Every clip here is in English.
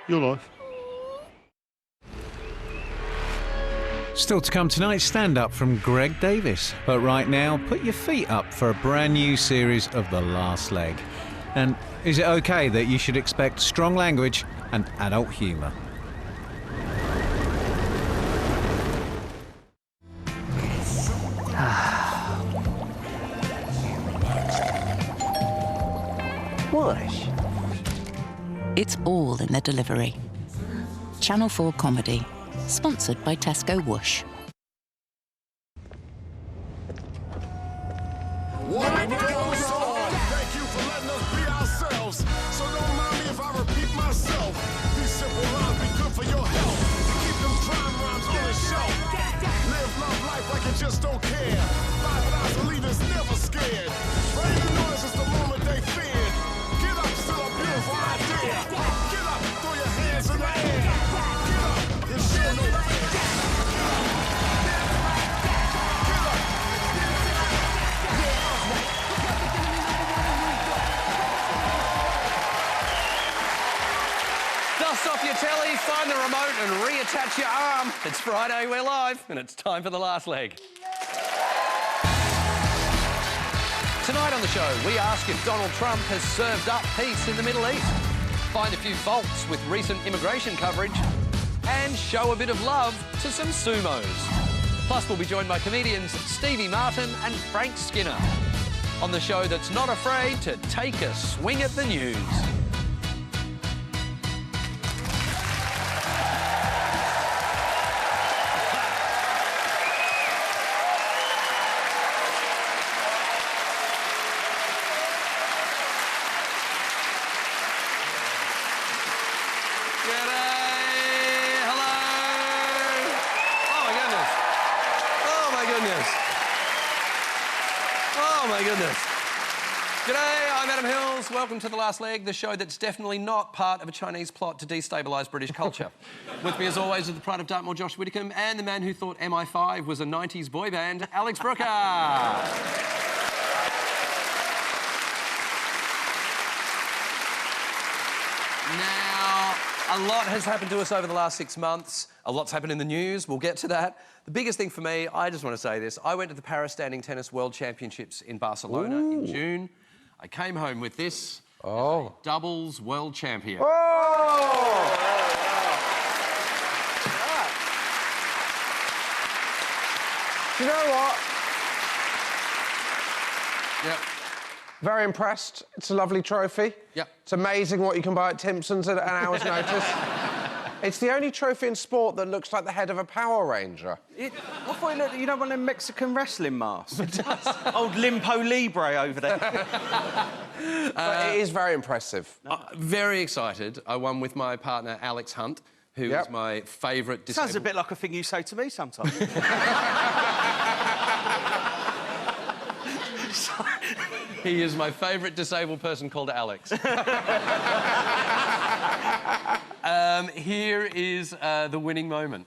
your life. Still to come tonight, stand-up from Greg Davis. But right now, put your feet up for a brand new series of The Last Leg. And is it okay that you should expect strong language and adult humour? Whoosh. It's all in the delivery. Channel 4 Comedy, sponsored by Tesco Whoosh. Whatever goes on, thank you for letting us be ourselves. So don't mind me if I repeat myself. These simple lines be good for your health. Keep them crime rhymes on the shelf. Live love life like you just don't care. 5,000 leaders never scared. Raise the noise, it's the moment they feared. Get up, still a beautiful idea. Get up, throw your hands in the air. Get up, and show no fear. Dust off your telly, find the remote and reattach your arm. It's Friday, we're live, and it's time for The Last Leg. Tonight on the show, we ask if Donald Trump has served up peace in the Middle East, find a few faults with recent immigration coverage, and show a bit of love to some sumos. Plus, we'll be joined by comedians Stevie Martin and Frank Skinner on the show that's not afraid to take a swing at the news. G'day, I'm Adam Hills. Welcome to The Last Leg, the show that's definitely not part of a Chinese plot to destabilise British culture. With me, as always, is the pride of Dartmoor, Josh Widdicombe, and the man who thought MI5 was a 90s boy band, Alex Brooker. Now, a lot has happened to us over the last 6 months. A lot's happened in the news. We'll get to that. The biggest thing for me, I just want to say this. I went to the Paris Standing Tennis World Championships in Barcelona in June. I came home with this. A doubles world champion. Do you know what? Yep. Very impressed. It's a lovely trophy. Yep. It's amazing what you can buy at Timpson's at an hour's notice. It's the only trophy in sport that looks like the head of a Power Ranger. I thought you know one of them Mexican wrestling masks. Old Limpo Libre over there. But it is very impressive. Very excited. I won with my partner, Alex Hunt, who is my favourite disabled... Sounds a bit like a thing you say to me sometimes. He is my favourite disabled person called Alex. Here is the winning moment.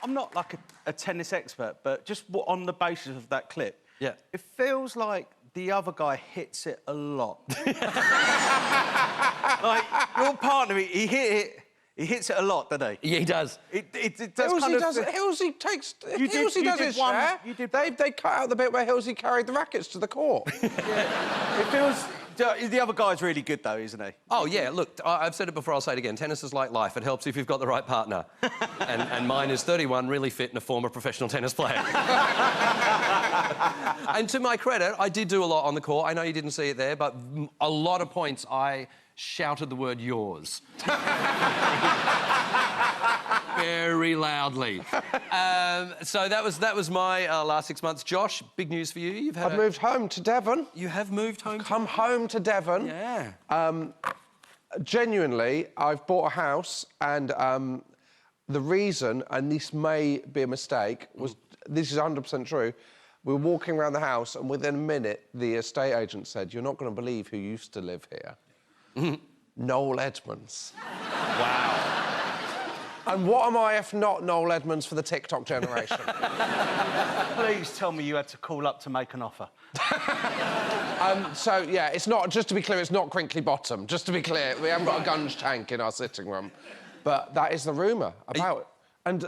I'm not like a tennis expert, but just on the basis of that clip, yeah, it feels like the other guy hits it a lot. Like, your partner, he hits it a lot, doesn't he? Yeah, he does. It does kind of... Hilsey takes... You Hilsey does his share. They cut out the bit where Hilsey carried the rackets to the court. Yeah. It feels... The other guy's really good, though, isn't he? Oh, yeah, look, I've said it before, I'll say it again. Tennis is like life. It helps if you've got the right partner. and mine is 31, really fit and a former professional tennis player. And to my credit, I did do a lot on the court. I know you didn't see it there, but a lot of points I shouted the word yours. Very loudly. So that was my last 6 months. Josh, big news for you. I've moved home to Devon. You have moved home? Come home to Devon. Yeah. Genuinely, I've bought a house and the reason, and this may be a mistake, was this is 100% true. We were walking around the house, and within a minute, the estate agent said, "You're not going to believe who used to live here." Noel Edmonds. Wow. And what am I if not Noel Edmonds for the TikTok generation? Please tell me you had to call up to make an offer. So, yeah, it's not, just to be clear, it's not Crinkly Bottom. Just to be clear, we haven't got a gunge tank in our sitting room. But that is the rumour about it. And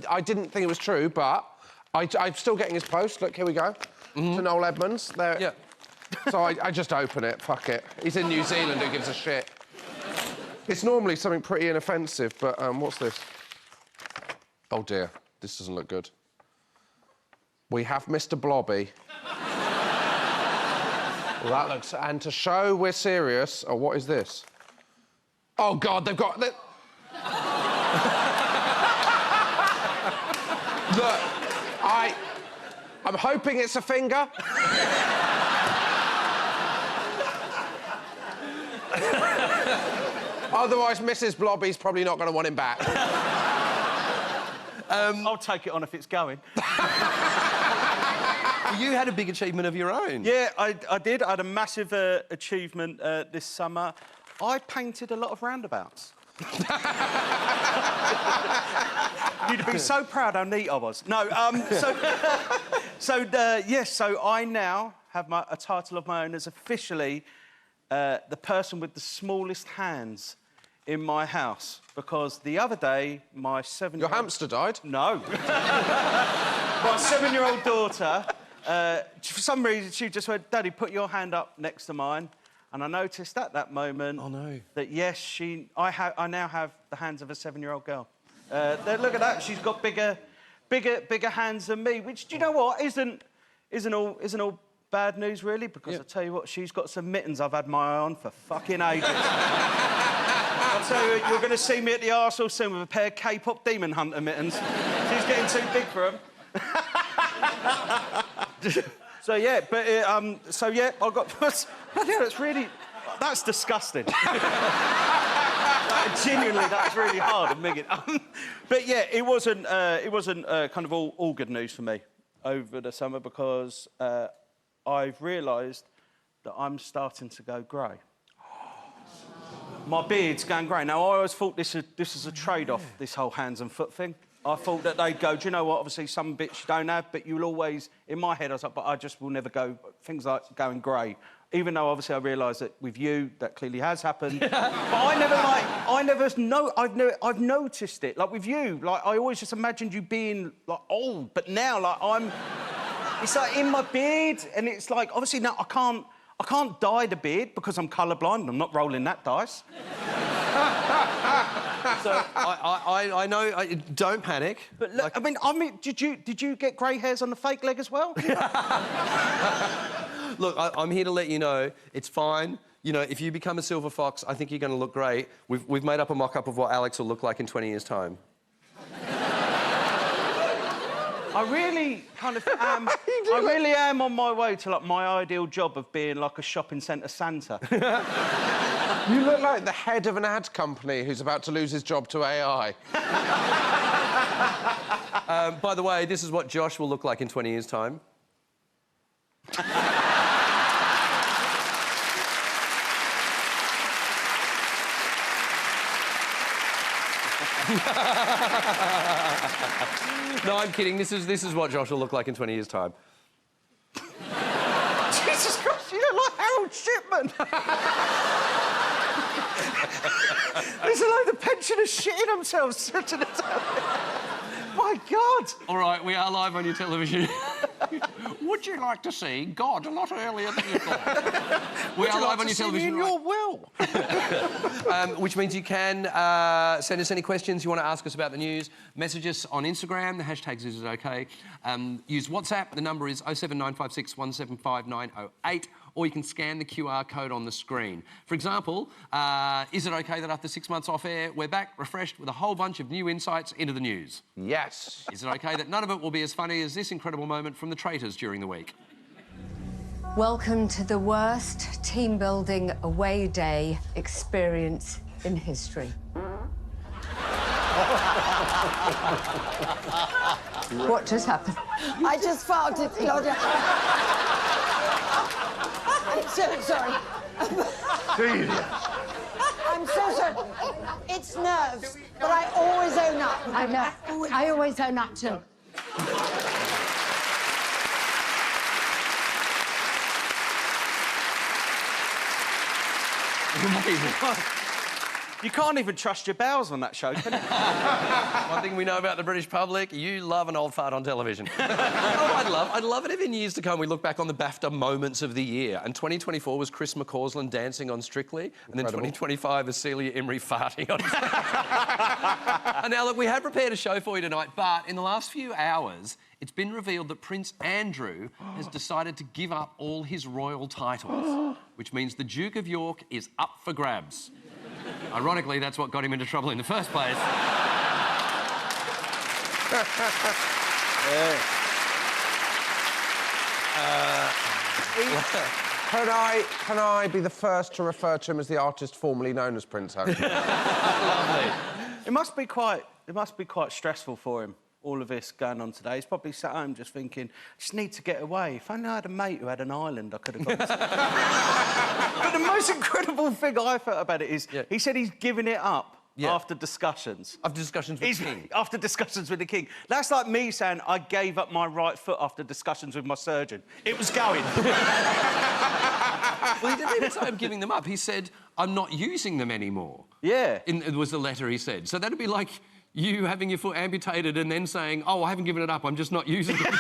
I didn't think it was true, but I'm still getting his post. Look, here we go. To Noel Edmonds. There. Yeah. So I just open it, fuck it. He's in New Zealand, who gives a shit? It's normally something pretty inoffensive, but what's this? Oh, dear. This doesn't look good. We have Mr. Blobby. Well, that looks... And to show we're serious... Oh, what is this? Oh, God, they've got... Look, I'm hoping it's a finger. Otherwise, Mrs. Blobby's probably not going to want him back. I'll take it on if it's going. You had a big achievement of your own. Yeah, I did. I had a massive achievement this summer. I painted a lot of roundabouts. You'd be so proud how neat I was. No, so I now have a title of my own as officially the person with the smallest hands in my house, because the other day my 7-year-old... Your hamster died? No. My 7-year-old daughter, for some reason, she just went, "Daddy, put your hand up next to mine." And I noticed at that moment... Oh, no. ...that, yes, I now have the hands of a 7-year-old girl. Look at that. She's got bigger hands than me, which, do you know what, isn't all bad news, really, because I tell you what, she's got some mittens I've had my eye on for fucking ages. I'll tell you, you're going to see me at the Arsenal soon with a pair of K-pop Demon Hunter mittens. She's getting too big for them. So, yeah, but... I got... That's disgusting. Genuinely, that's really hard of Megan. But, yeah, it wasn't kind of all good news for me over the summer, because I've realised that I'm starting to go grey. My beard's going grey. Now, I always thought this is a trade-off, this whole hands and foot thing. I thought that they'd go, do you know what, obviously some bits you don't have, but you'll always... In my head, I was like, but I just will never go... Things like going grey. Even though, obviously, I realise that with you, that clearly has happened. But I've noticed it. Like, with you, like, I always just imagined you being, like, old, but now, like, it's, like, in my beard, and it's, like, obviously, now I can't dye the beard because I'm colourblind, and I'm not rolling that dice. So I know. Don't panic. But look, like... I mean, did you get grey hairs on the fake leg as well? Look, I'm here to let you know it's fine. You know, if you become a silver fox, I think you're going to look great. We've made up a mock-up of what Alex will look like in 20 years' time. I really kind of am... I really am on my way to, like, my ideal job of being, like, a shopping centre Santa. You look like the head of an ad company who's about to lose his job to AI. By the way, this is what Josh will look like in 20 years' time. No, I'm kidding. This is what Josh will look like in 20 years' time. Jesus Christ, you look like Harold Shipman! There's a load of pensioners shitting themselves sitting at the... My God! All right, we are live on your television. Would you like to see God a lot earlier than you thought? We are live on your television. In your will. Which means you can send us any questions you want to ask us about the news. Message us on Instagram. The hashtag is OK. Use WhatsApp. The number is 07956 175 908. Or you can scan the QR code on the screen. For example, is it OK that after 6 months off air, we're back refreshed with a whole bunch of new insights into the news? Yes. Is it OK that none of it will be as funny as this incredible moment from the traitors during the week? Welcome to the worst team-building away day experience in history. What just happened? I just farted, Claudia. I'm so sorry. I'm so sorry. It's nerves, but I always own up. I know. I always own up to. You can't even trust your bowels on that show, can you? One thing we know about the British public, you love an old fart on television. I'd love it if in years to come we look back on the BAFTA moments of the year. And 2024 was Chris McCausland dancing on Strictly, and then 2025 is Celia Imrie farting on And now, look, we have prepared a show for you tonight, but in the last few hours, it's been revealed that Prince Andrew has decided to give up all his royal titles, which means the Duke of York is up for grabs. Ironically, that's what got him into trouble in the first place. Can I be the first to refer to him as the artist formerly known as Prince Andrew? Lovely. It must be quite stressful for him, all of this going on today. He's probably sat home just thinking, I just need to get away. If only I had a mate who had an island, I could have gone to... But the most incredible thing I felt about it is he said he's giving it up after discussions. After discussions with the King. After discussions with the King. That's like me saying I gave up my right foot after discussions with my surgeon. It was going. Well, he didn't even say I'm giving them up. He said, I'm not using them anymore. Yeah. It was the letter he said. So that'd be like you having your foot amputated and then saying, oh, I haven't given it up, I'm just not using it.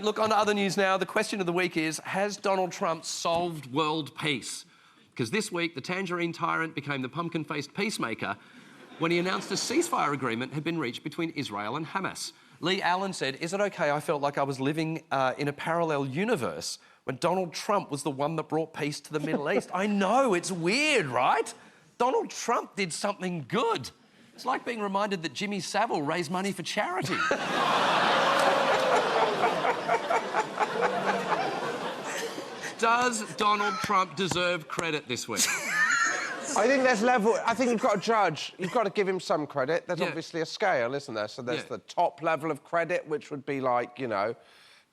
Look, on to other news now. The question of the week is, has Donald Trump solved world peace? Because this week, the tangerine tyrant became the pumpkin-faced peacemaker when he announced a ceasefire agreement had been reached between Israel and Hamas. Lee Allen said, is it OK I felt like I was living in a parallel universe when Donald Trump was the one that brought peace to the Middle East? I know, it's weird, right? Donald Trump did something good. It's like being reminded that Jimmy Savile raised money for charity. Does Donald Trump deserve credit this week? I think there's level... I think you've got to judge. You've got to give him some credit. There's obviously a scale, isn't there? So there's the top level of credit, which would be like, you know,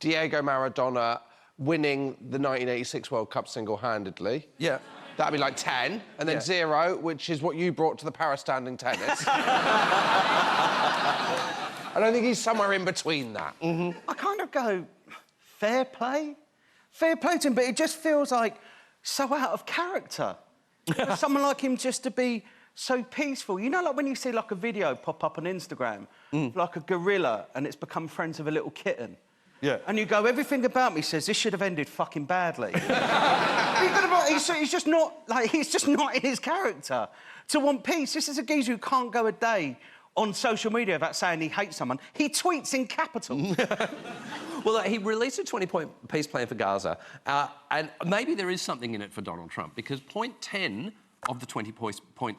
Diego Maradona winning the 1986 World Cup single-handedly. Yeah. That'd be like 10. And then 0, which is what you brought to the Paris standing tennis. I don't think he's somewhere in between that. I kind of go, fair play? Fair play to him, but it just feels like so out of character. For someone like him just to be so peaceful. You know, like when you see, like, a video pop up on Instagram, like a gorilla, and it's become friends with a little kitten. Yeah. And you go, everything about me says this should have ended fucking badly. He's just not, like, he's just not in his character to want peace. This is a geezer who can't go a day on social media without saying he hates someone. He tweets in capitals. Well, he released a 20-point peace plan for Gaza, and maybe there is something in it for Donald Trump, because point 10 of the 20-point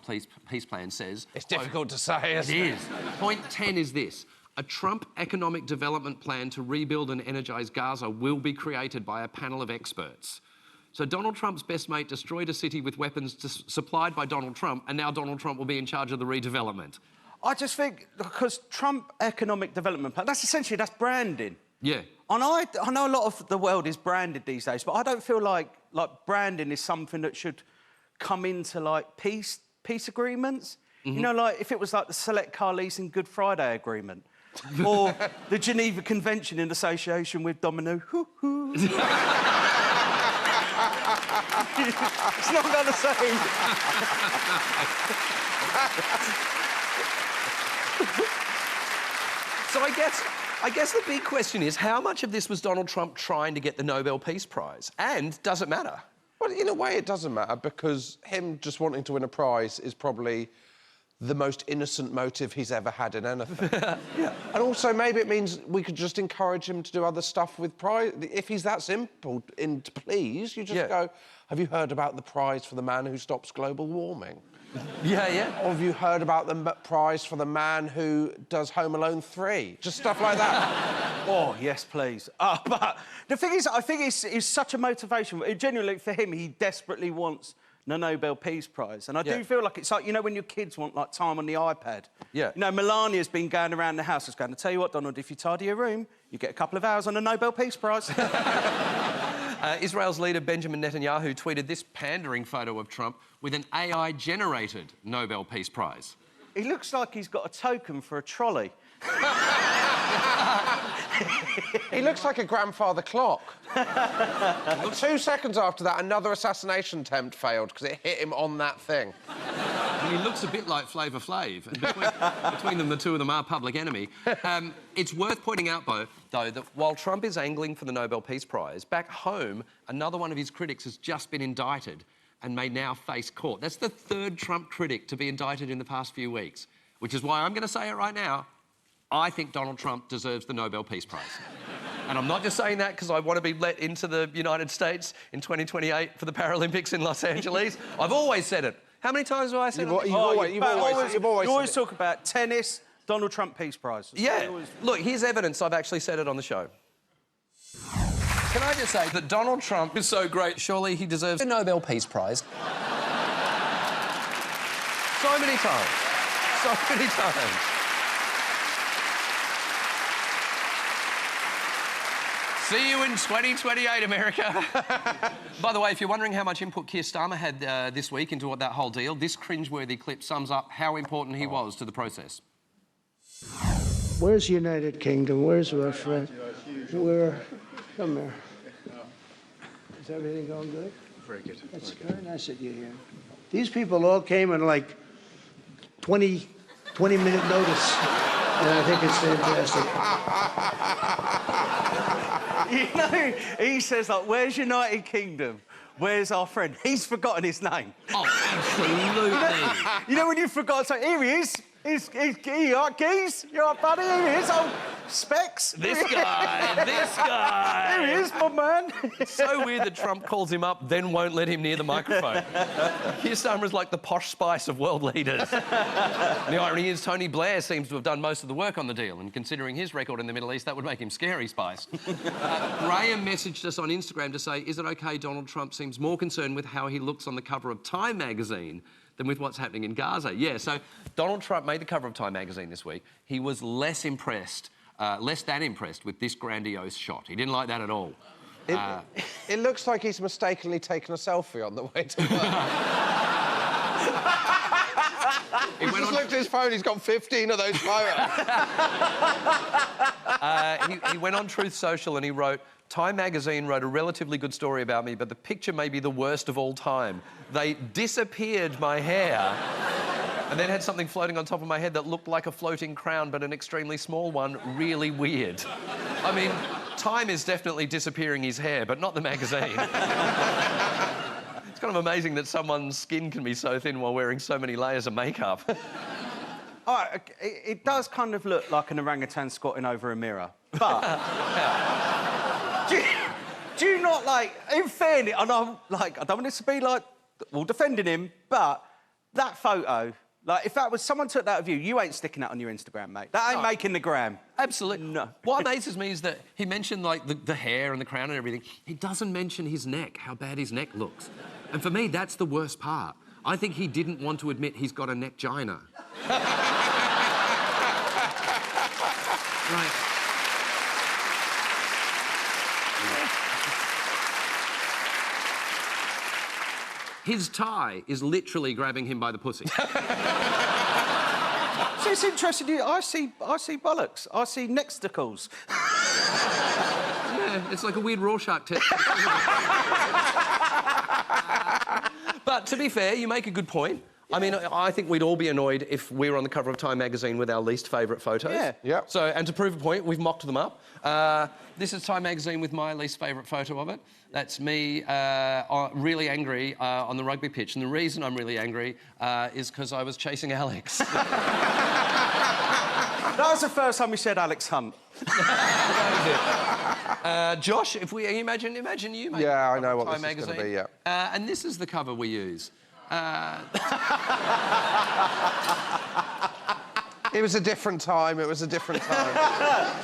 peace plan says... It's difficult to say, isn't it? It is. Point 10 is this. A Trump economic development plan to rebuild and energise Gaza will be created by a panel of experts. So Donald Trump's best mate destroyed a city with weapons supplied by Donald Trump, and now Donald Trump will be in charge of the redevelopment. I just think, because Trump economic development plan, that's branding. Yeah. And I know a lot of the world is branded these days, but I don't feel like branding is something that should come into, like, peace agreements. You know, like, if it was like the Select Car Leasing Good Friday Agreement or the Geneva Convention in association with Domino. It's not the same. So I guess the big question is, how much of this was Donald Trump trying to get the Nobel Peace Prize? And does it matter? Well, in a way, it doesn't matter, because him just wanting to win a prize is probably the most innocent motive he's ever had in anything. And also, maybe it means we could just encourage him to do other stuff with prize. If he's that simple to please, you just go, have you heard about the prize for the man who stops global warming? Yeah. Or have you heard about the prize for the man who does Home Alone 3? Just stuff like that. Oh, yes, please. But the thing is, I think it's such a motivation. Genuinely, for him, he desperately wants the Nobel Peace Prize. And I Yeah. do feel like it's like, you know, when your kids want, like, time on the iPad? Yeah. You know, Melania's been going around the house just going, I tell you what, Donald, if you tidy your room, you get a couple of hours on the Nobel Peace Prize. Israel's leader Benjamin Netanyahu tweeted this pandering photo of Trump with an AI-generated Nobel Peace Prize. He looks like he's got a token for a trolley. He looks like a grandfather clock. 2 seconds after that, another assassination attempt failed because it hit him on that thing. He looks a bit like Flavor Flav. And between them, the two of them are public enemy. It's worth pointing out, though, that while Trump is angling for the Nobel Peace Prize, back home, another one of his critics has just been indicted and may now face court. That's the third Trump critic to be indicted in the past few weeks, which is why I'm going to say it right now. I think Donald Trump deserves the Nobel Peace Prize. And I'm not just saying that because I want to be let into the United States in 2028 for the Paralympics in Los Angeles. I've always said it. How many times have I said it? You always talk about tennis, Donald Trump Peace Prize. Yeah. Look, here's evidence I've actually said it on the show. Can I just say that Donald Trump is so great, surely he deserves a Nobel Peace Prize. So many times. So many times. See you in 2028, America. By the way, if you're wondering how much input Keir Starmer had this week into what that whole deal, this cringeworthy clip sums up how important he was to the process. Where's the United Kingdom? Where's our friend? Come here. Is everything going good? Very good. That's very nice of you here. These people all came in like 20-minute notice, and I think it's fantastic. You know, he says, like, where's United Kingdom? Where's our friend? He's forgotten his name. Oh, absolutely. You know when you forgot, so here he is. You all right, Keys? You all right, buddy? Here he is, old Specs. This guy. Here he is, my man. It's so weird that Trump calls him up, then won't let him near the microphone. Keir Starmer is like the Posh Spice of world leaders. And the irony is Tony Blair seems to have done most of the work on the deal, and considering his record in the Middle East, that would make him Scary Spice. Graham messaged us on Instagram to say, is it okay Donald Trump seems more concerned with how he looks on the cover of Time magazine than with what's happening in Gaza? Yeah, so Donald Trump made the cover of Time magazine this week. He was less than impressed with this grandiose shot. He didn't like that at all. It looks like he's mistakenly taken a selfie on the way to work. He just looked at his phone, he's got 15 of those photos. He went on Truth Social and he wrote, Time magazine wrote a relatively good story about me, but the picture may be the worst of all time. They disappeared my hair and then had something floating on top of my head that looked like a floating crown, but an extremely small one. Really weird. I mean, Time is definitely disappearing his hair, but not the magazine. It's kind of amazing that someone's skin can be so thin while wearing so many layers of makeup. All right, it does kind of look like an orangutan squatting over a mirror, but... Do you not, like, in fairness, and I'm, like, I don't want this to be, like, well, defending him, but that photo, like, if that was someone took that of you, you ain't sticking that on your Instagram, mate. That ain't making the gram. Absolutely. No. What amazes me is that he mentioned, like, the hair and the crown and everything. He doesn't mention his neck, how bad his neck looks. And for me, that's the worst part. I think he didn't want to admit he's got a neck-gina. Right. His tie is literally grabbing him by the pussy. So it's interesting. I see bollocks. I see nexticles. Yeah, it's like a weird Rorschach test. But to be fair, you make a good point. I mean, I think we'd all be annoyed if we were on the cover of Time magazine with our least favourite photos. Yeah. Yep. So, and to prove a point, we've mocked them up. This is Time magazine with my least favourite photo of it. That's me really angry on the rugby pitch. And the reason I'm really angry is because I was chasing Alex. That was the first time we said Alex Hunt. Josh, if we imagine you make Yeah, I know what Time this is magazine. gonna be, yeah. And this is the cover we use. It was a different time, it was a different time.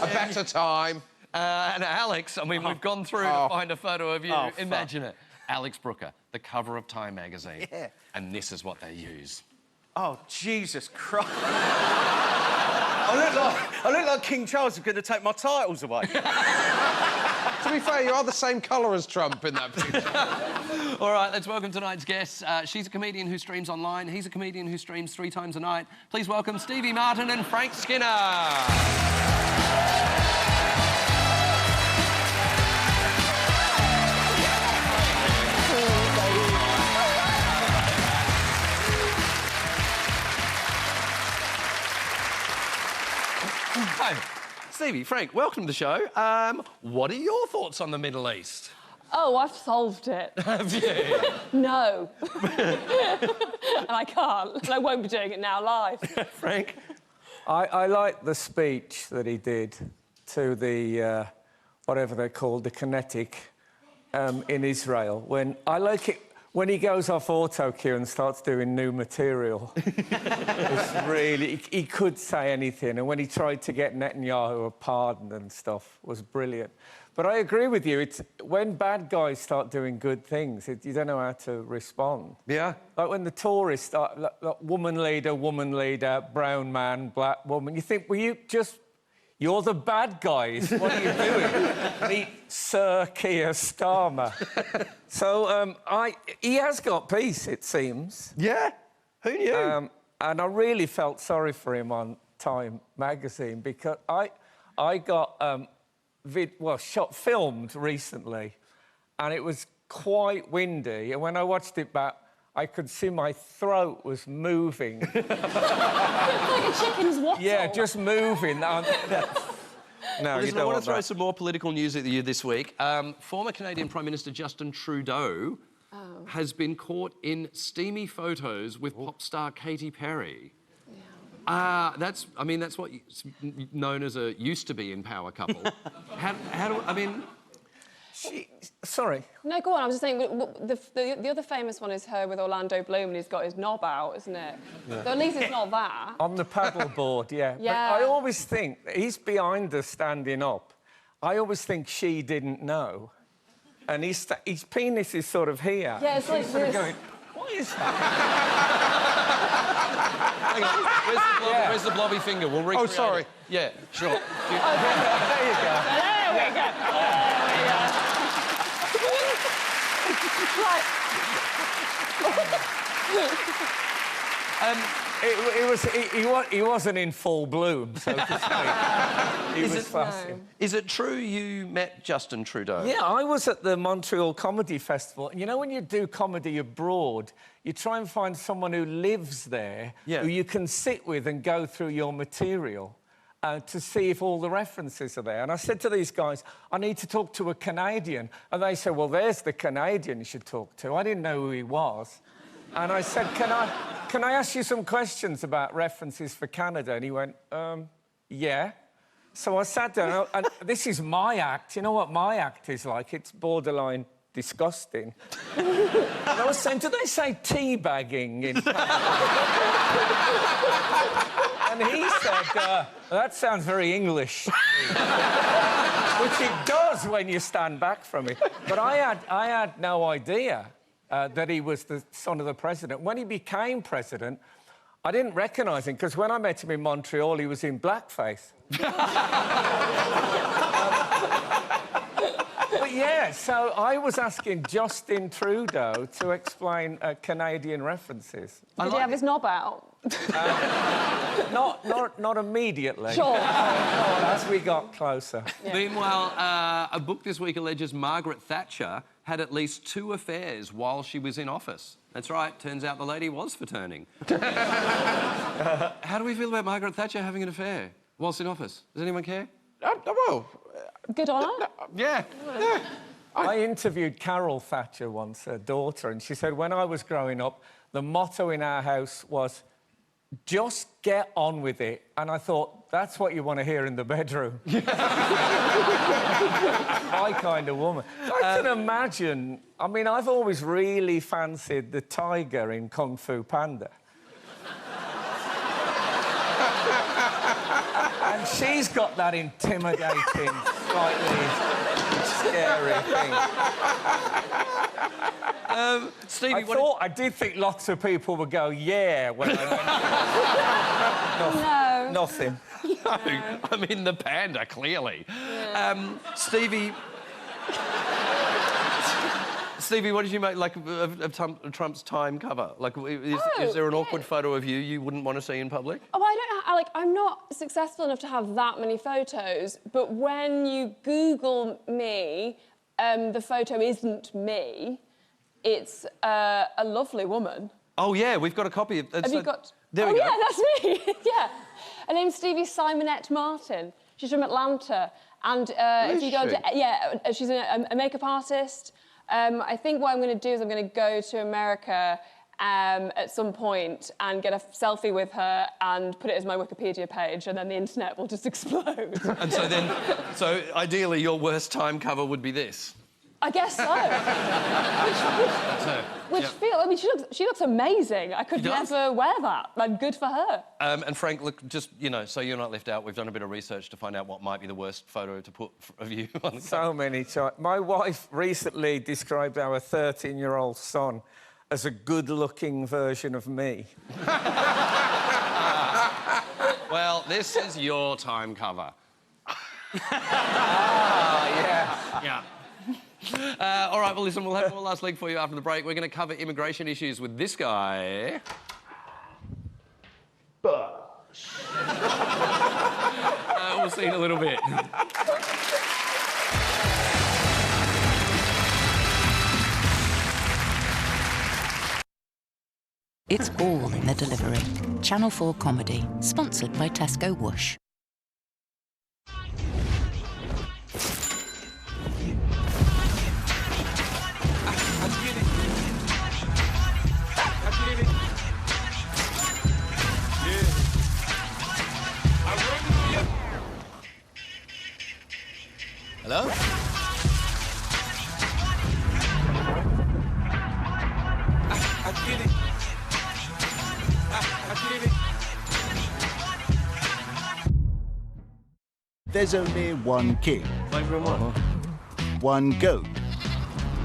A better time. And Alex, I mean, we've gone through to find a photo of you. Oh, Imagine it. Alex Brooker, the cover of Time magazine. Yeah. And this is what they use. Oh, Jesus Christ. I look like King Charles is going to take my titles away. To be fair, you are the same colour as Trump in that picture. All right, let's welcome tonight's guests. She's a comedian who streams online. He's a comedian who streams 3 times a night. Please welcome Stevie Martin and Frank Skinner. Hi, Stevie, Frank, welcome to the show. What are your thoughts on the Middle East? Oh, I've solved it. Have you? No. And I can't. And I won't be doing it now live. Frank? I like the speech that he did to the, whatever they're called, the Kinetic in Israel. I like it when he goes off auto cue and starts doing new material. It's really... He could say anything, and when he tried to get Netanyahu a pardon and stuff, was brilliant. But I agree with you. It's when bad guys start doing good things, you don't know how to respond. Yeah. Like when the tourists start, like, woman leader, brown man, black woman, you think, well, you're the bad guys. What are you doing? Meet Sir Keir Starmer. So he has got peace, it seems. Yeah? Who knew? And I really felt sorry for him on Time magazine because I got filmed recently, and it was quite windy. And when I watched it back, I could see my throat was moving. Like a chicken's wattle. Yeah, just moving. No, Listen, you don't I want want to throw that. some more political news at you this week. Former Canadian Prime Minister Justin Trudeau has been caught in steamy photos with pop star Katy Perry. Yeah. That's what known as a used-to-be in power couple. Sorry. No, go on. I was just saying, the other famous one is her with Orlando Bloom, and he's got his knob out, isn't it? Yeah. So at least it's not that. On the paddleboard, yeah. Yeah. But I always think, he's behind her standing up. I always think she didn't know. And his penis is sort of here. Yeah, it's like He's sort of this. going, what is that? Hang on, where's the blobby finger? We'll recreate Oh, sorry. it. Yeah, sure. There you go. There we go. Oh, yeah. He wasn't in full bloom, so to speak. He was fussy. Is it true you met Justin Trudeau? Yeah, I was at the Montreal Comedy Festival. And you know, when you do comedy abroad, you try and find someone who lives there, who you can sit with and go through your material to see if all the references are there. And I said to these guys, I need to talk to a Canadian. And they said, well, there's the Canadian you should talk to. I didn't know who he was. And I said, can I ask you some questions about references for Canada? And he went, yeah. So I sat down, and this is my act. You know what my act is like? It's borderline disgusting. And I was saying, do they say teabagging in And he said, that sounds very English. Which it does when you stand back from it. But I had no idea that he was the son of the president. When he became president, I didn't recognise him, because when I met him in Montreal, he was in blackface. But yeah, so I was asking Justin Trudeau to explain Canadian references. Did he have his knob out? Not immediately. Sure. As we got closer. Yeah. Meanwhile, a book this week alleges Margaret Thatcher had at least 2 affairs while she was in office. That's right, turns out the lady was for turning. How do we feel about Margaret Thatcher having an affair whilst in office? Does anyone care? Well... Good on her. Yeah. I interviewed Carol Thatcher once, her daughter, and she said, when I was growing up, the motto in our house was, just get on with it. And I thought, that's what you want to hear in the bedroom. My kind of woman. I can imagine... I mean, I've always really fancied the tiger in Kung Fu Panda. And she's got that intimidating, slightly scary thing. Stevie, I did think lots of people would go, yeah, when I No. went. Nothing. No, I mean the panda, clearly. Yeah. Stevie, what did you make of Trump's Time cover? Like, is there an awkward photo of you wouldn't want to see in public? Oh, I'm not successful enough to have that many photos, but when you Google me, the photo isn't me. It's a lovely woman. Oh, yeah, we've got a copy of... Have you got... There we go. Yeah, that's me. Yeah. Her name's Stevie Simonette Martin. She's from Atlanta. And if you go to... Yeah, she's a makeup artist. I think what I'm going to do is I'm going to go to America at some point and get a selfie with her and put it as my Wikipedia page, and then the internet will just explode. And so ideally your worst Time cover would be this. I guess so. Which feel, I mean, she looks amazing. I could never wear that. Like, good for her. And Frank, look, just, you know, so you're not left out, we've done a bit of research to find out what might be the worst photo to put of you on the So many times. My wife recently described our 13-year-old son as a good-looking version of me. Well, this is your Time cover. Yeah. Yeah. All right, well, listen, we'll have one last leg for you after the break. We're going to cover immigration issues with this guy. We'll see in a little bit. It's all in the delivery. Channel 4 Comedy, sponsored by Tesco Whoosh. Hello? I get it. I get it. There's only one king, one goat,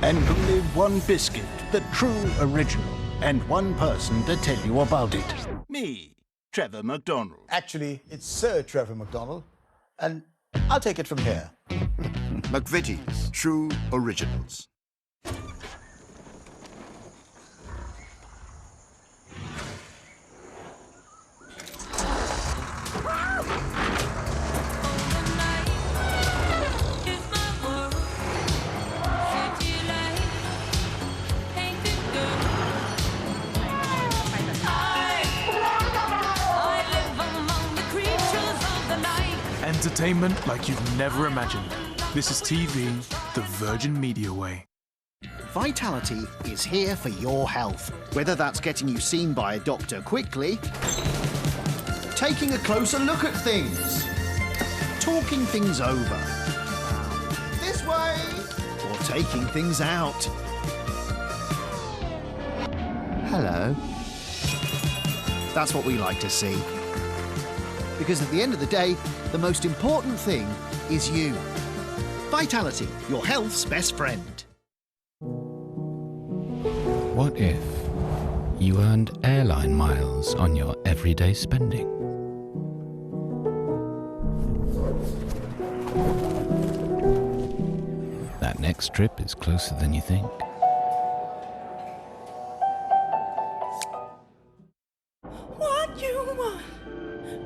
and only one biscuit, the true original, and one person to tell you about it. Me, Trevor McDonald. Actually, it's Sir Trevor McDonald, and I'll take it from here. McVitie's True Originals. Entertainment like you've never imagined. This is TV the Virgin Media way. Vitality is here for your health. Whether that's getting you seen by a doctor quickly, taking a closer look at things, talking things over, this way, or taking things out. Hello. That's what we like to see. Because at the end of the day, the most important thing is you. Vitality, your health's best friend. What if you earned airline miles on your everyday spending? That next trip is closer than you think. What you want,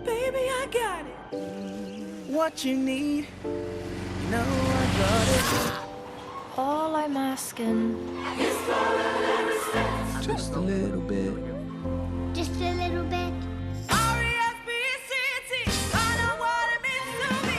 baby, I got it. What you need, you know I got it. All I'm asking is for a little respect. Just a little bit. just a little bit. R-E-S-P-E-C-T, I know what it means to me.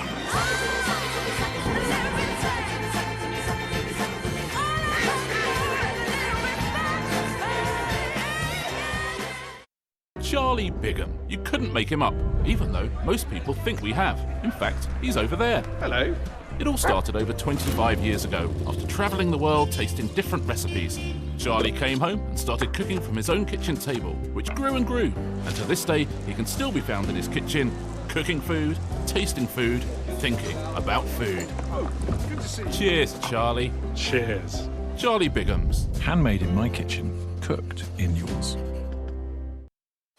Charlie Bigham. You couldn't make him up, even though most people think we have. In fact, he's over there. Hello. It all started over 25 years ago, after travelling the world tasting different recipes. Charlie came home and started cooking from his own kitchen table, which grew and grew. And to this day, he can still be found in his kitchen, cooking food, tasting food, thinking about food. Oh, good to see you. Cheers, Charlie. Cheers. Charlie Bigham's. Handmade in my kitchen, cooked in yours.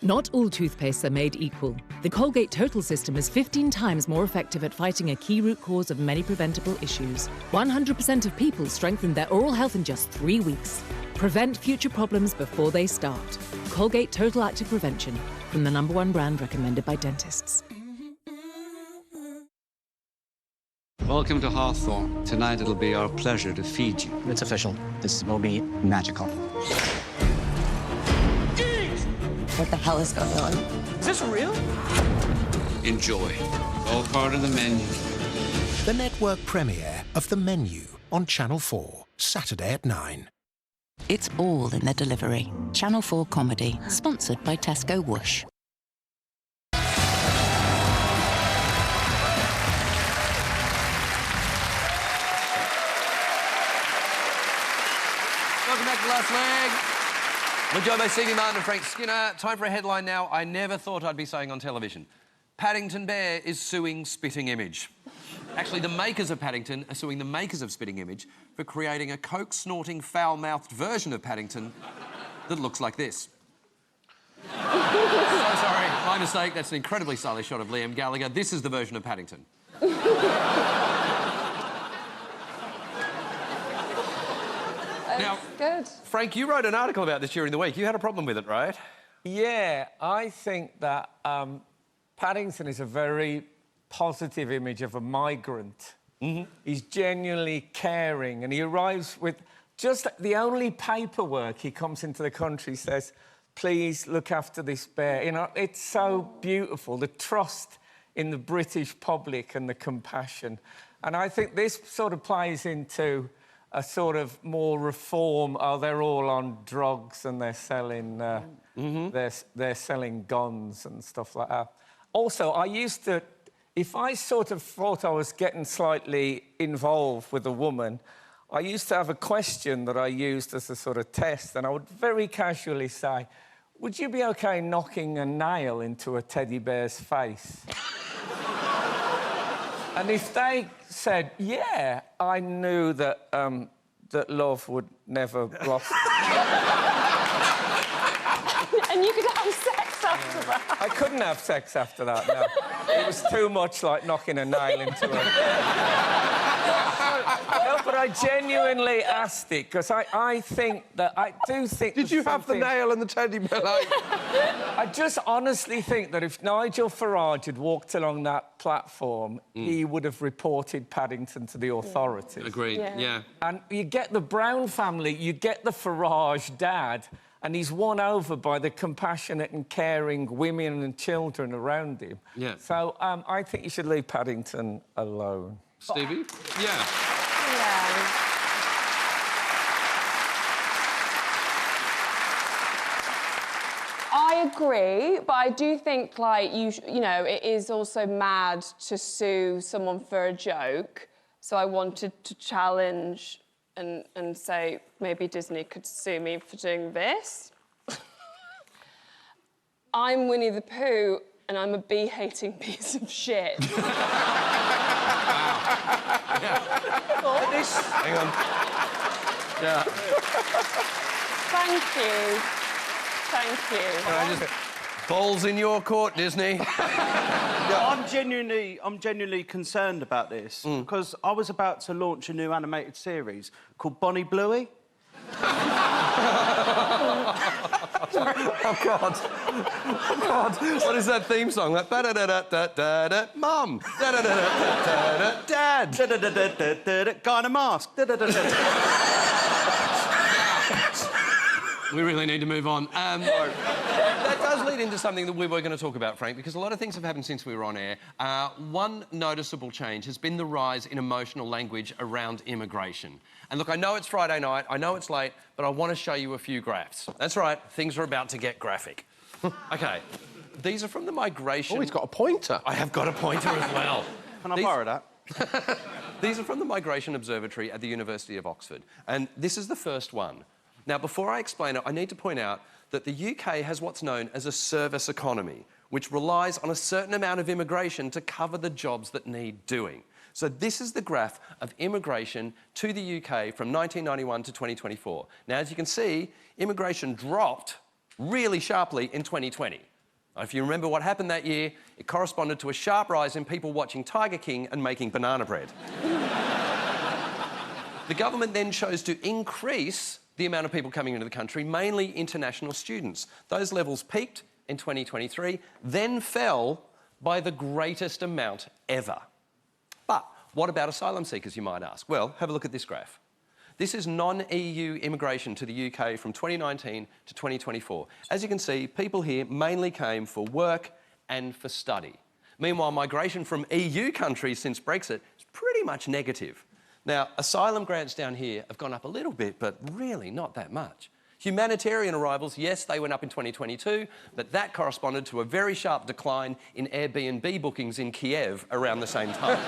Not all toothpastes are made equal. The Colgate Total system is 15 times more effective at fighting a key root cause of many preventable issues. 100% of people strengthen their oral health in just 3 weeks. Prevent future problems before they start. Colgate Total Active Prevention, from the #1 brand recommended by dentists. Welcome to Hawthorne. Tonight it'll be our pleasure to feed you. It's official. This will be magical. What the hell is going on? Is this real? Enjoy. All part of the menu. The network premiere of The Menu on Channel 4, Saturday at 9. It's all in the delivery. Channel 4 comedy, sponsored by Tesco Whoosh. Welcome back to Last Leg. We're joined by Stevie Martin and Frank Skinner. Time for a headline now I never thought I'd be saying on television. Paddington Bear is suing Spitting Image. Actually, the makers of Paddington are suing the makers of Spitting Image for creating a coke-snorting, foul-mouthed version of Paddington that looks like this. So sorry, my mistake. That's an incredibly stylish shot of Liam Gallagher. This is the version of Paddington. Now, good. Frank, you wrote an article about this during the week. You had a problem with it, right? Yeah, I think that Paddington is a very positive image of a migrant. He's genuinely caring, and he arrives with just the only paperwork. He comes into the country, says, please look after this bear. You know, it's so beautiful, the trust in the British public and the compassion. And I think this sort of plays into a sort of more reform. Oh, they're all on drugs and they're selling, they're selling guns and stuff like that. Also, I used to, if I sort of thought I was getting slightly involved with a woman, I used to have a question that I used as a sort of test, and I would very casually say, would you be OK knocking a nail into a teddy bear's face? And if they said, yeah, I knew that, that love would never blossom. And you could have sex after that. I couldn't have sex after that, no. It was too much like knocking a nail into a... No, but I genuinely asked it, because I think that... I do think... Did you have the nail and the teddy bear? Like... I just honestly think that if Nigel Farage had walked along that platform, he would have reported Paddington to the authorities. Agreed, yeah. And you get the Brown family, you get the Farage dad, and he's won over by the compassionate and caring women and children around him. Yeah. So I think you should leave Paddington alone. Stevie? Yeah. I agree, but I do think, like, you know, it is also mad to sue someone for a joke. So I wanted to challenge and say maybe Disney could sue me for doing this. I'm Winnie the Pooh, and I'm a bee-hating piece of shit. Hang on. Yeah. Thank you. Thank you. Can I just... Balls in your court, Disney. I'm genuinely concerned about this because I was about to launch a new animated series called Bonnie Bluey. Oh, God. Oh, God. What is that theme song? That da-da-da-da-da-da-da. Mum. Da-da-da-da-da-da-da. Dad. Da-da-da-da-da-da. Guy in a mask. We really need to move on. That does lead into something that we were going to talk about, Frank, because a lot of things have happened since we were on air. One noticeable change has been the rise in emotional language around immigration. And look, I know it's Friday night, I know it's late, but I want to show you a few graphs. That's right, things are about to get graphic. OK, these are from the migration... Oh, he's got a pointer. I have got a pointer as well. Can I borrow that? These are from the Migration Observatory at the University of Oxford. And this is the first one. Now, before I explain it, I need to point out that the UK has what's known as a service economy, which relies on a certain amount of immigration to cover the jobs that need doing. So this is the graph of immigration to the UK from 1991 to 2024. Now, as you can see, immigration dropped really sharply in 2020. If you remember what happened that year, it corresponded to a sharp rise in people watching Tiger King and making banana bread. The government then chose to increase the amount of people coming into the country, mainly international students. Those levels peaked in 2023, then fell by the greatest amount ever. But what about asylum seekers, you might ask? Well, have a look at this graph. This is non-EU immigration to the UK from 2019 to 2024. As you can see, people here mainly came for work and for study. Meanwhile, migration from EU countries since Brexit is pretty much negative. Now, asylum grants down here have gone up a little bit, but really not that much. Humanitarian arrivals, yes, they went up in 2022, but that corresponded to a very sharp decline in Airbnb bookings in Kiev around the same time.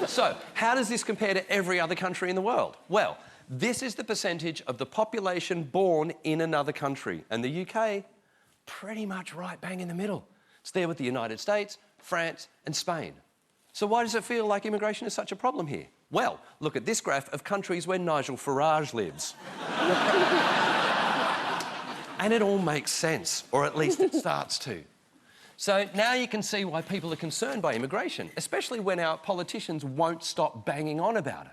So, how does this compare to every other country in the world? Well, this is the percentage of the population born in another country, and the UK, pretty much right bang in the middle. It's there with the United States, France, and Spain. So why does it feel like immigration is such a problem here? Well, look at this graph of countries where Nigel Farage lives. And it all makes sense, or at least it starts to. So now you can see why people are concerned by immigration, especially when our politicians won't stop banging on about it.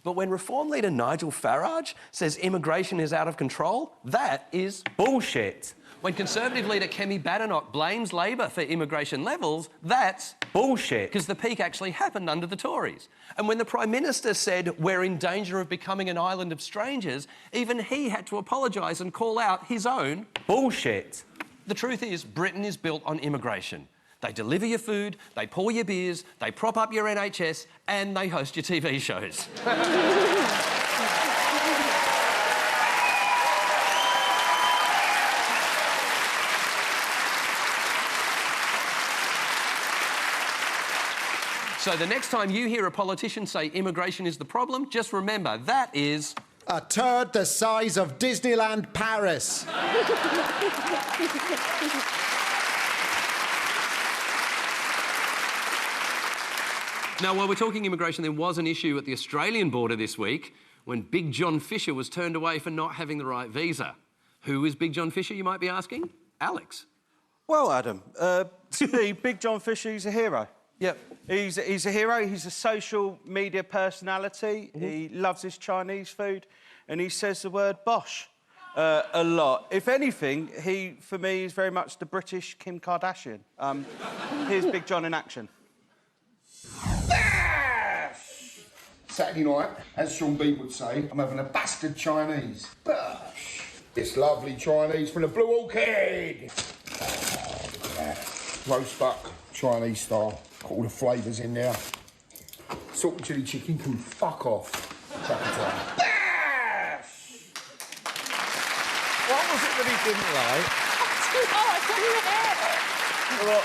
But when Reform leader Nigel Farage says immigration is out of control, that is bullshit. When Conservative leader Kemi Badenoch blames Labor for immigration levels, that's bullshit, because the peak actually happened under the Tories. And when the Prime Minister said we're in danger of becoming an island of strangers, even he had to apologise and call out his own bullshit. The truth is, Britain is built on immigration. They deliver your food, they pour your beers, they prop up your NHS, and they host your TV shows. So the next time you hear a politician say immigration is the problem, just remember, that is... a turd the size of Disneyland Paris. Now, while we're talking immigration, there was an issue at the Australian border this week when Big John Fisher was turned away for not having the right visa. Who is Big John Fisher, you might be asking? Alex. Well, Adam, to me, Big John Fisher, he's a hero. Yep. He's a hero. He's a social media personality. Mm-hmm. He loves his Chinese food, and he says the word bosh a lot. If anything, he, for me, is very much the British Kim Kardashian. Here's Big John in action. Saturday night, as Sean B would say, I'm having a bastard Chinese. Bosh. It's lovely Chinese from the Blue Orchid. Roast buck, Chinese style. Got all the flavours in there. Salt and chilli chicken can fuck off. Chuck it on. What was it that he didn't like? Well,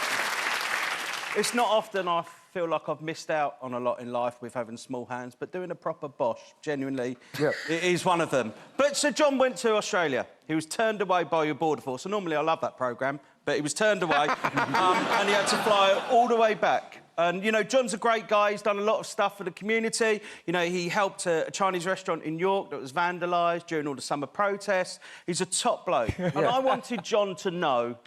it's not often I feel like I've missed out on a lot in life with having small hands, but doing a proper bosh, genuinely, it is one of them. But Sir John went to Australia. He was turned away by your border force. So normally I love that programme, but he was turned away and he had to fly all the way back. And, you know, John's a great guy. He's done a lot of stuff for the community. You know, he helped a Chinese restaurant in York that was vandalised during all the summer protests. He's a top bloke. And I wanted John to know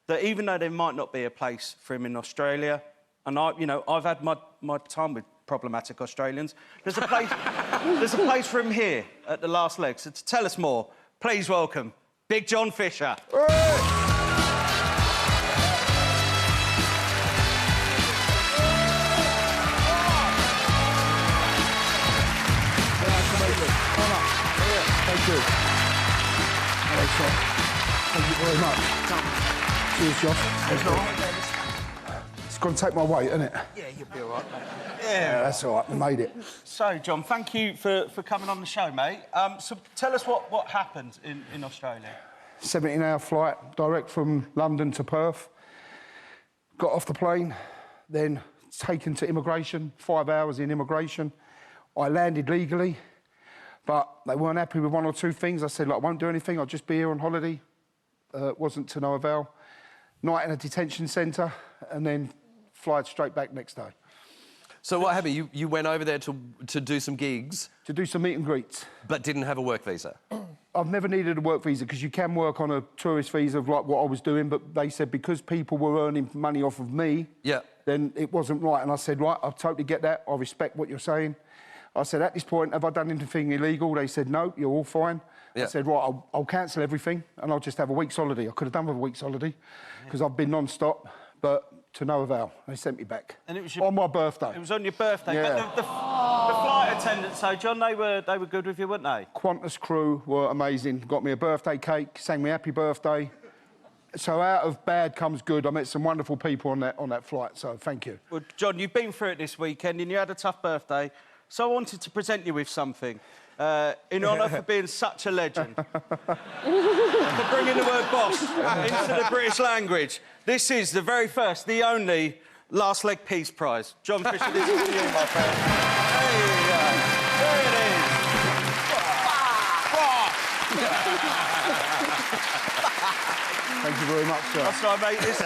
that even though there might not be a place for him in Australia, and I've had my time with problematic Australians, there's a place for him here at the last leg. So to tell us more, please welcome Big John Fisher. Thank you. Thank you very much. Cheers, Josh. It's going to take my weight, isn't it? Yeah, you'll be all right, mate. Yeah, that's all right. We made it. So, John, thank you for coming on the show, mate. So tell us what happened in Australia. 17-hour flight, direct from London to Perth. Got off the plane, then taken to immigration, 5 hours in immigration. I landed legally, but they weren't happy with one or two things. I said, look, I won't do anything, I'll just be here on holiday. Wasn't to no avail. Night in a detention centre, and then fly straight back next day. So what happened? You went over there to do some gigs? To do some meet and greets. But didn't have a work visa? I've never needed a work visa because you can work on a tourist visa like what I was doing, but they said because people were earning money off of me, then it wasn't right. And I said, right, I totally get that. I respect what you're saying. I said, at this point, have I done anything illegal? They said, no, you're all fine. I said, right, I'll cancel everything and I'll just have a week's holiday. I could have done with a week's holiday because I've been non-stop, but to no avail. They sent me back. And it was on my birthday. It was on your birthday. Yeah. But the flight attendants, though, John, they were good with you, weren't they? Qantas crew were amazing. Got me a birthday cake, sang me happy birthday. So out of bad comes good. I met some wonderful people on that flight, so thank you. Well, John, you've been through it this weekend and you had a tough birthday, so I wanted to present you with something. In honour for being such a legend. For bringing the word boss into the British language. This is the very first, the only Last Leg Peace Prize. John Fisher, this is for you, my friend. There you go. There it is. Thank you very much, sir. That's right, mate. This,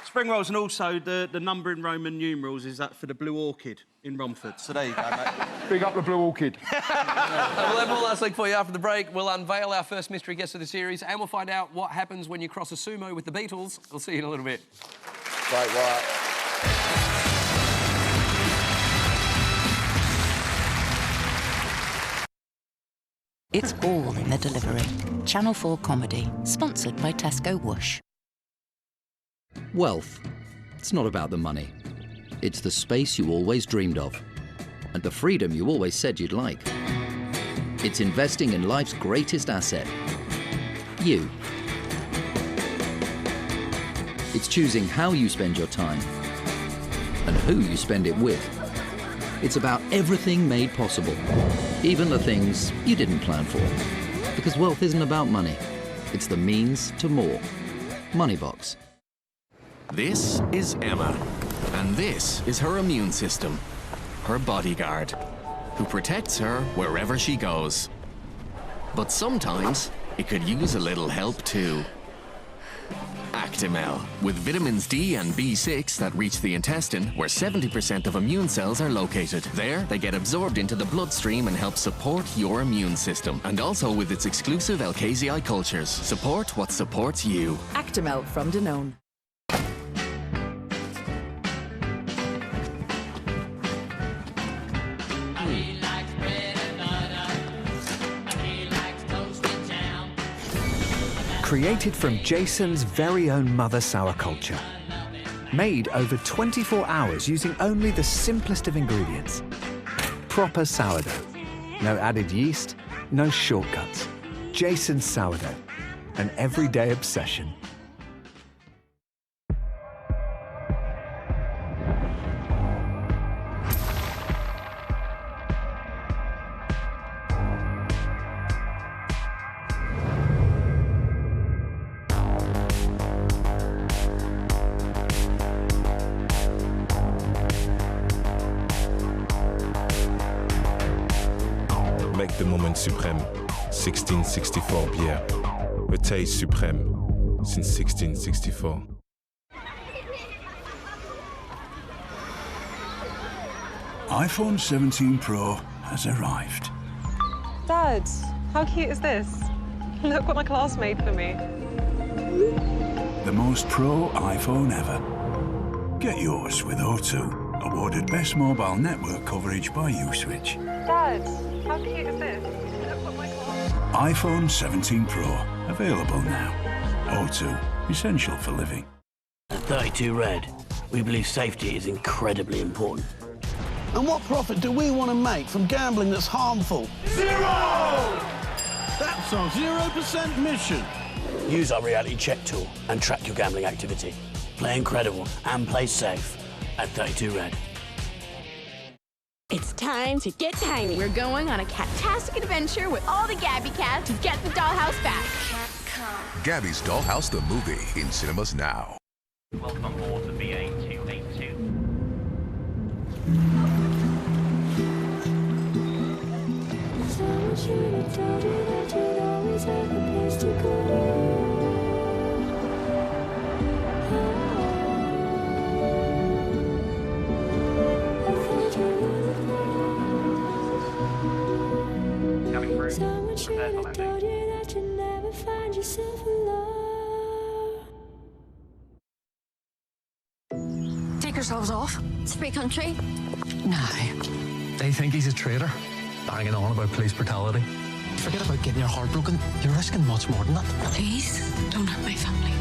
spring rolls and also the number in Roman numerals is that for the Blue Orchid in Romford. So there you go, mate. Big up the Blue Orchid. We'll have more Last Leg for you after the break. We'll unveil our first mystery guest of the series and we'll find out what happens when you cross a sumo with the Beatles. We'll see you in a little bit. Great work. It's all in the delivery. Channel 4 Comedy, sponsored by Tesco Whoosh. Wealth. It's not about the money. It's the space you always dreamed of. And the freedom you always said you'd like. It's investing in life's greatest asset. You. It's choosing how you spend your time. And who you spend it with. It's about everything made possible. Even the things you didn't plan for. Because wealth isn't about money. It's the means to more. Moneybox. This is Emma, and this is her immune system, her bodyguard, who protects her wherever she goes. But sometimes it could use a little help too. Actimel, with vitamins D and B6 that reach the intestine, where 70% of immune cells are located. There, they get absorbed into the bloodstream and help support your immune system. And also with its exclusive LKZI cultures. Support what supports you. Actimel from Danone. Created from Jason's very own mother sour culture. Made over 24 hours using only the simplest of ingredients. Proper sourdough. No added yeast, no shortcuts. Jason's sourdough. An everyday obsession. Make the moment supreme. 1664 bière. A taste supreme. Since 1664. iPhone 17 Pro has arrived. Dad, how cute is this? Look what my class made for me. The most pro iPhone ever. Get yours with O2, awarded Best Mobile Network Coverage by Uswitch. Dad, how cute is this? Look what my class... iPhone 17 Pro, available now. O2, essential for living. At 32 Red, we believe safety is incredibly important. And what profit do we want to make from gambling that's harmful? Zero! That's our 0% mission. Use our reality check tool and track your gambling activity. Play incredible and play safe at 32 Red. It's time to get tiny. We're going on a cat-tastic adventure with all the Gabby cats to get the dollhouse back. Gabby's Dollhouse the movie in cinemas now. Welcome on board the BA282. Prepare for landing. Take yourselves off. It's free country. No. They think he's a traitor, banging on about police brutality. Forget about getting your heart broken. You're risking much more than that. Please, don't hurt my family.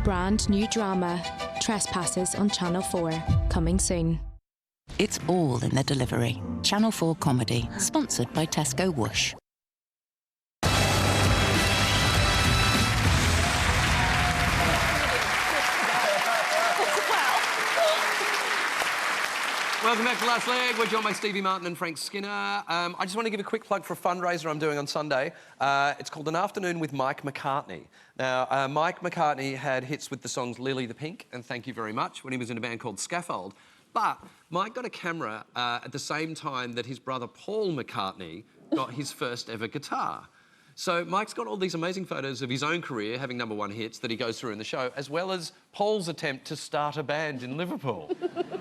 Brand new drama, Trespassers on Channel 4, coming soon. It's all in the delivery. Channel 4 comedy, sponsored by Tesco Whoosh. Welcome back to Last Leg. We're joined by Stevie Martin and Frank Skinner. I just want to give a quick plug for a fundraiser I'm doing on Sunday. It's called An Afternoon with Mike McCartney. Now, Mike McCartney had hits with the songs Lily the Pink and Thank You Very Much when he was in a band called Scaffold. But Mike got a camera at the same time that his brother Paul McCartney got his first ever guitar. So Mike's got all these amazing photos of his own career, having #1 hits that he goes through in the show, as well as Paul's attempt to start a band in Liverpool.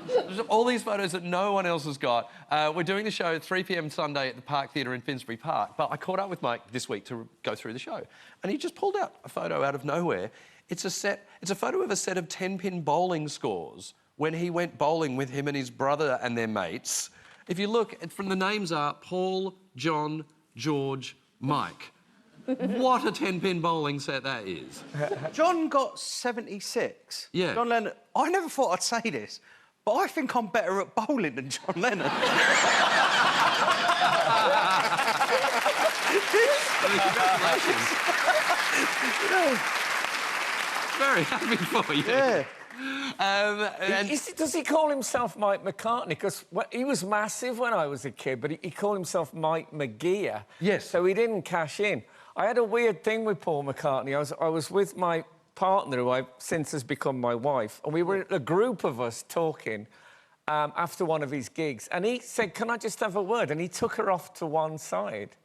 There's all these photos that no one else has got. We're doing the show at 3 p.m. Sunday at the Park Theatre in Finsbury Park, but I caught up with Mike this week to go through the show, and he just pulled out a photo out of nowhere. It's a photo of a set of 10-pin bowling scores when he went bowling with him and his brother and their mates. If you look, from the names are Paul, John, George, Mike. What a 10-pin bowling set that is. John got 76. Yeah. John Lennon. I never thought I'd say this, but I think I'm better at bowling than John Lennon. Congratulations. Very happy for you. Yeah. Does he call himself Mike McCartney? Because he was massive when I was a kid, but he called himself Mike McGear. Yes. So he didn't cash in. I had a weird thing with Paul McCartney. I was with my partner, who I've since has become my wife, and we were a group of us talking after one of his gigs, and he said, "Can I just have a word?" And he took her off to one side.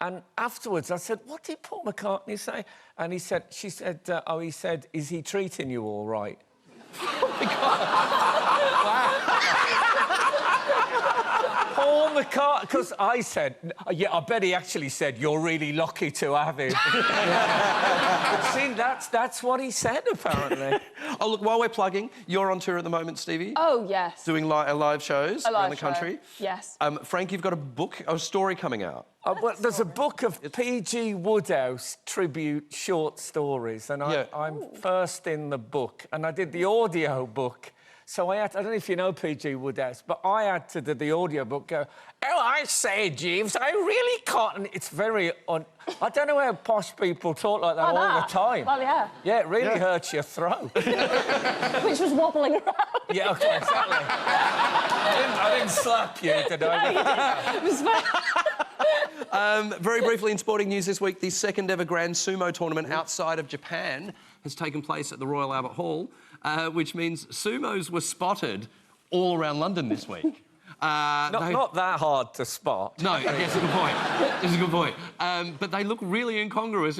And afterwards, I said, "What did Paul McCartney say?" And he said, he said, "Is he treating you all right?" Oh, my God. Paul McCartney, because I said, yeah, I bet he actually said, "You're really lucky to have him." See, that's what he said, apparently. Oh, look, while we're plugging, you're on tour at the moment, Stevie. Oh, yes. Doing live shows around the country. Yes. Frank, you've got a story coming out. Well, there's a book of P.G. Wodehouse tribute short stories, and I'm first in the book, and I did the audio book. So I don't know if you know P.G. Wodehouse, but I had to do the audio book go, "Oh, I say, Jeeves, I really can't..." And it's very... I don't know how posh people talk like that all the time. Well, yeah. Yeah, it really hurts your throat. Which was wobbling around. Yeah, okay, exactly. I didn't slap you, did I? No, it was fine. Very briefly in sporting news this week, the second ever Grand Sumo tournament outside of Japan has taken place at the Royal Albert Hall, which means sumos were spotted all around London this week. Not that hard to spot. No, that's a good point. That's a good point. But they look really incongruous.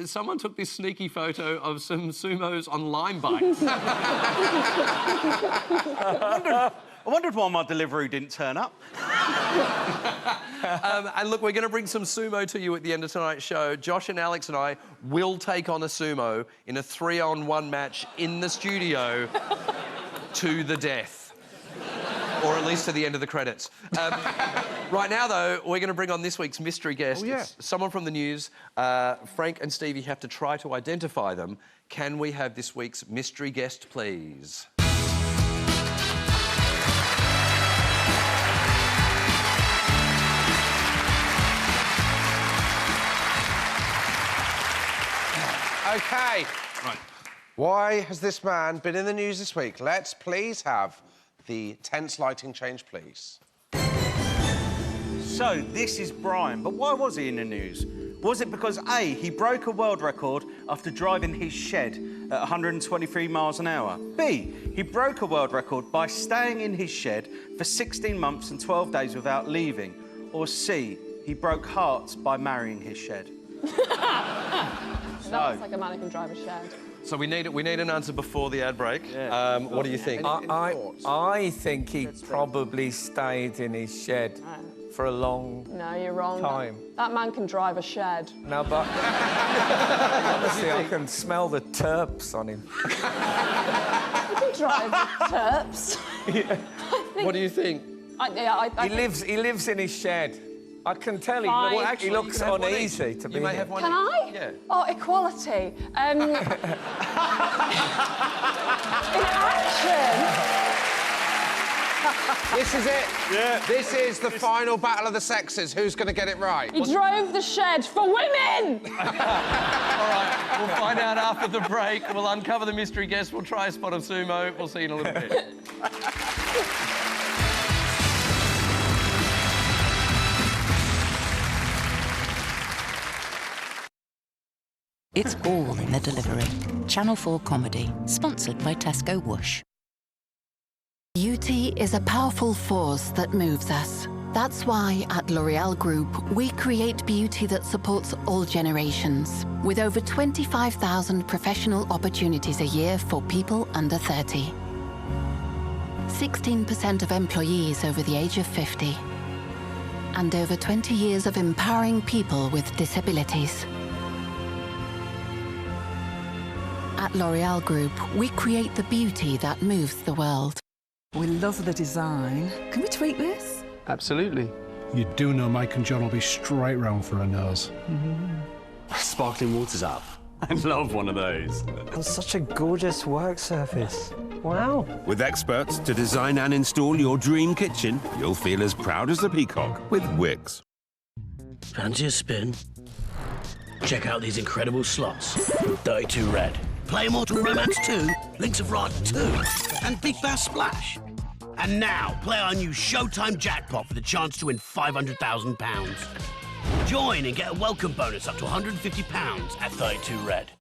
Someone took this sneaky photo of some sumos on Lime bikes. I wondered why my Deliveroo didn't turn up. And look, we're going to bring some sumo to you at the end of tonight's show. Josh and Alex and I will take on a sumo in a 3-on-1 match in the studio to the death. Or at least to the end of the credits. Right now, though, we're going to bring on this week's mystery guest. Oh, yeah. It's someone from the news. Frank and Stevie have to try to identify them. Can we have this week's mystery guest, please? OK. Right. Why has this man been in the news this week? Let's please have the tense lighting change, please. So, this is Brian, but why was he in the news? Was it because A, he broke a world record after driving his shed at 123 miles an hour? B, he broke a world record by staying in his shed for 16 months and 12 days without leaving? Or C, he broke hearts by marrying his shed? That's like a man who can drive a shed. So we need an answer before the ad break. Yeah. What do you think? I think he probably stayed in his shed for a long No, you're wrong. time. That man can drive a shed. No, but honestly, I can smell the terps on him. He can drive terps. Yeah. What do you think? I think- He lives in his shed. I can tell he, Fine. look, Well, he looks uneasy to be may here. have one Can I? Yeah. Oh, equality. In action. This is it. Yeah. This is the final battle of the sexes. Who's going to get it right? He drove the shed for women. All right, we'll find out after the break. We'll uncover the mystery guest. We'll try a spot of sumo. We'll see you in a little bit. It's all in the delivery. Channel 4 comedy, sponsored by Tesco Whoosh. Beauty is a powerful force that moves us. That's why at L'Oréal Group, we create beauty that supports all generations, with over 25,000 professional opportunities a year for people under 30. 16% of employees over the age of 50. And over 20 years of empowering people with disabilities. At L'Oréal Group, we create the beauty that moves the world. We love the design. Can we tweak this? Absolutely. You do know Mike and John will be straight round for a nose. Sparkling water's up. I love one of those. And such a gorgeous work surface. Wow. With experts to design and install your dream kitchen, you'll feel as proud as a peacock with Wix. Fancy a spin? Check out these incredible slots from 32 Red. Play Immortal Romance 2, Links of Rod 2, and Big Bass Splash. And now, play our new Showtime Jackpot for the chance to win £500,000. Join and get a welcome bonus up to £150 at 32 Red.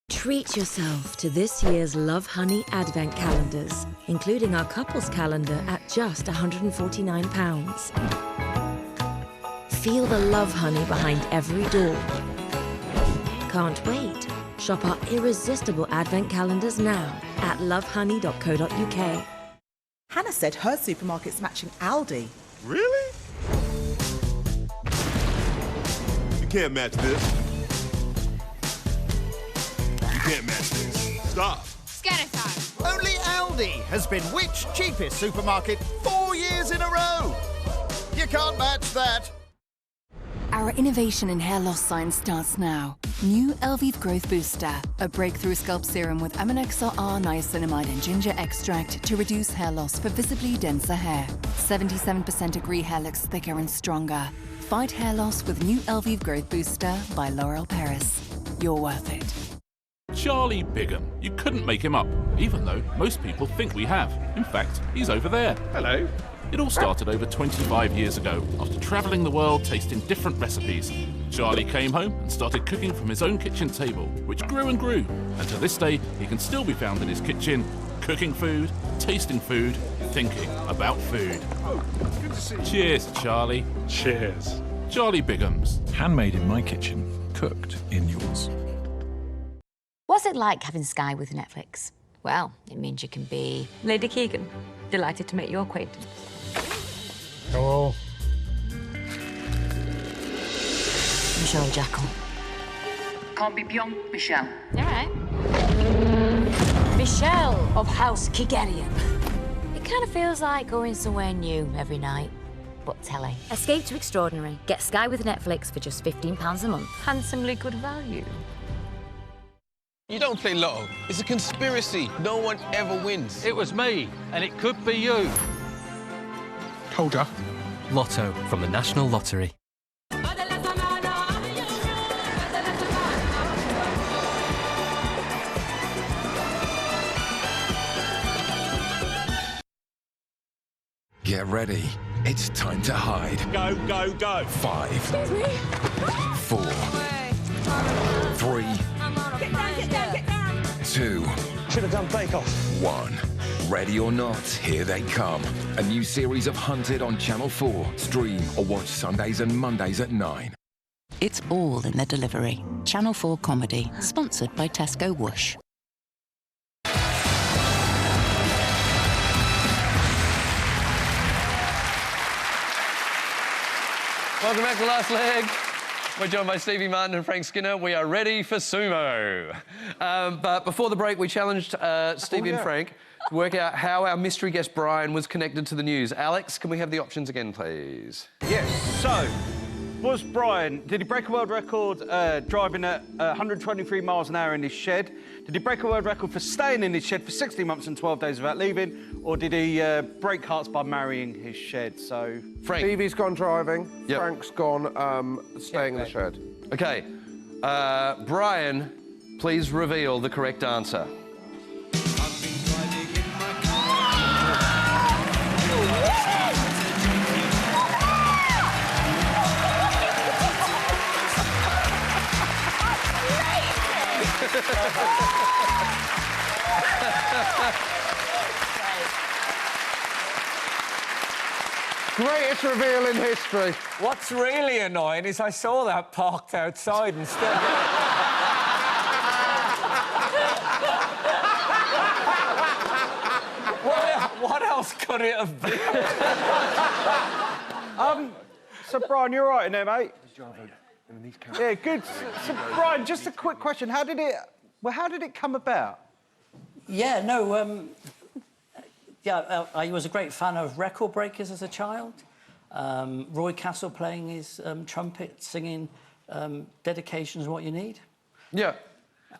Treat yourself to this year's Love Honey Advent calendars, including our couples calendar at just £149. Feel the love honey behind every door. Can't wait? Shop our irresistible Advent calendars now at lovehoney.co.uk. Hannah said her supermarket's matching Aldi. Really? You can't match this. You can't match this. Stop. Scatter time. Only Aldi has been which cheapest supermarket 4 years in a row. You can't match that. Our innovation in hair loss science starts now. New Elvive Growth Booster, a breakthrough scalp serum with Aminexor R, niacinamide and ginger extract to reduce hair loss for visibly denser hair. 77% agree hair looks thicker and stronger. Fight hair loss with new Elvive Growth Booster by L'Oréal Paris. You're worth it. Charlie Bigham. You couldn't make him up, even though most people think we have. In fact, he's over there. Hello. It all started over 25 years ago, after travelling the world tasting different recipes. Charlie came home and started cooking from his own kitchen table, which grew and grew. And to this day, he can still be found in his kitchen, cooking food, tasting food, thinking about food. Good to see you. Cheers, Charlie. Cheers. Charlie Bigham's. Handmade in my kitchen, cooked in yours. What's it like having Sky with Netflix? Well, it means you can be Lady Keegan. Delighted to make your acquaintance. Hello. Michelle Jackal. Can't be beyond Michelle. All right. Michelle of House Kigerian. It kind of feels like going somewhere new every night, but telly. Escape to Extraordinary. Get Sky with Netflix for just £15 a month. Handsomely good value. You don't play Lotto. It's a conspiracy. No one ever wins. It was me, and it could be you. Told ya. Lotto from the National Lottery. Get ready. It's time to hide. Go, go, go. 5, 4, 3, 2, Should have done Bake Off. 1. Ready or not, here they come. A new series of Hunted on Channel 4. Stream or watch Sundays and Mondays at 9. It's all in the delivery. Channel 4 comedy, sponsored by Tesco Whoosh. Welcome back to Last Leg. We're joined by Stevie Martin and Frank Skinner. We are ready for sumo. But before the break, we challenged Stevie and Frank to work out how our mystery guest Brian was connected to the news. Alex, can we have the options again, please? Yes, so, did he break a world record driving at 123 miles an hour in his shed? Did he break a world record for staying in his shed for 16 months and 12 days without leaving? Or did he break hearts by marrying his shed? So, Frank. Stevie's gone driving. Yep. Frank's gone staying in the shed. OK. Brian, please reveal the correct answer. Greatest reveal in history. What's really annoying is I saw that parked outside instead. What else could it have been? So, Brian, you're right in there, mate. Yeah, good. So, Brian, just a quick question. How did it come about? Yeah, no, I was a great fan of Record Breakers as a child. Roy Castle playing his trumpet, singing Dedication's What You Need. Yeah.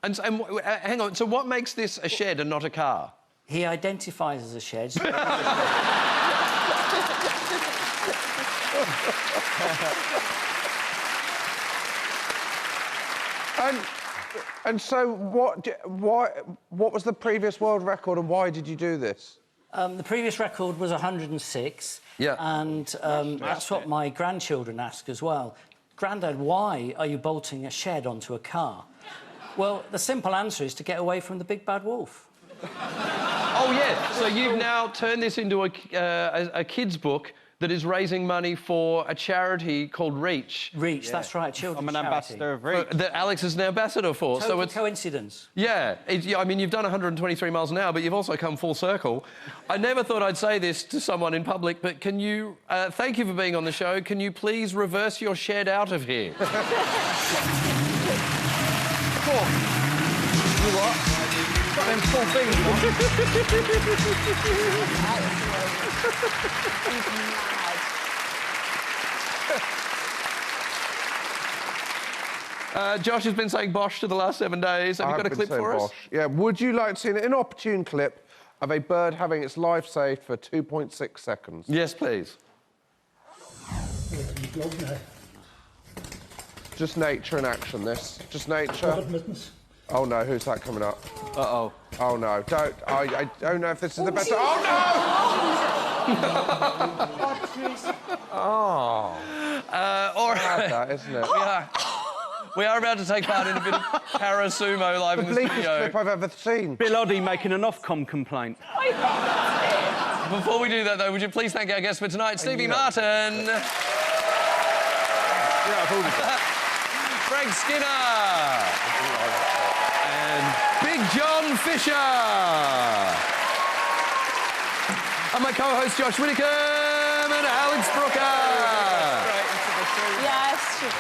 And hang on, so what makes this a shed and not a car? He identifies as a shed. And so what was the previous world record and why did you do this? The previous record was 106. Yeah. And that's what my grandchildren ask as well. Grandad, why are you bolting a shed onto a car? Well, the simple answer is to get away from the big bad wolf. Oh, yeah. So you've now turned this into a kid's book that is raising money for a charity called Reach. Reach, that's right, children's I'm an ambassador of Reach. That Alex is an ambassador for. Total so it's coincidence. Yeah, I mean, you've done 123 miles an hour, but you've also come full circle. I never thought I'd say this to someone in public, but can you... thank you for being on the show. Can you please reverse your shed out of here? You what? Got them full things. Josh has been saying Bosch to the last 7 days. Have you got a clip for us? Yeah, would you like to see an inopportune clip of a bird having its life saved for 2.6 seconds? Yes, please. Just nature in action, this. Just nature. Oh, no, who's that coming up? Uh-oh. Oh, no, I don't know if this is the best... Oh, no! All right. That, isn't it? We are about to take part in a bit of para-sumo live in the bleakest studio. clip I've ever seen. Bill Oddie making an Ofcom complaint. Before we do that, though, would you please thank our guest for tonight, Stevie Martin. Frank Skinner. And Big John Fisher. And my co-host, Josh Widdicombe and Alex Brooker. Yes, she did.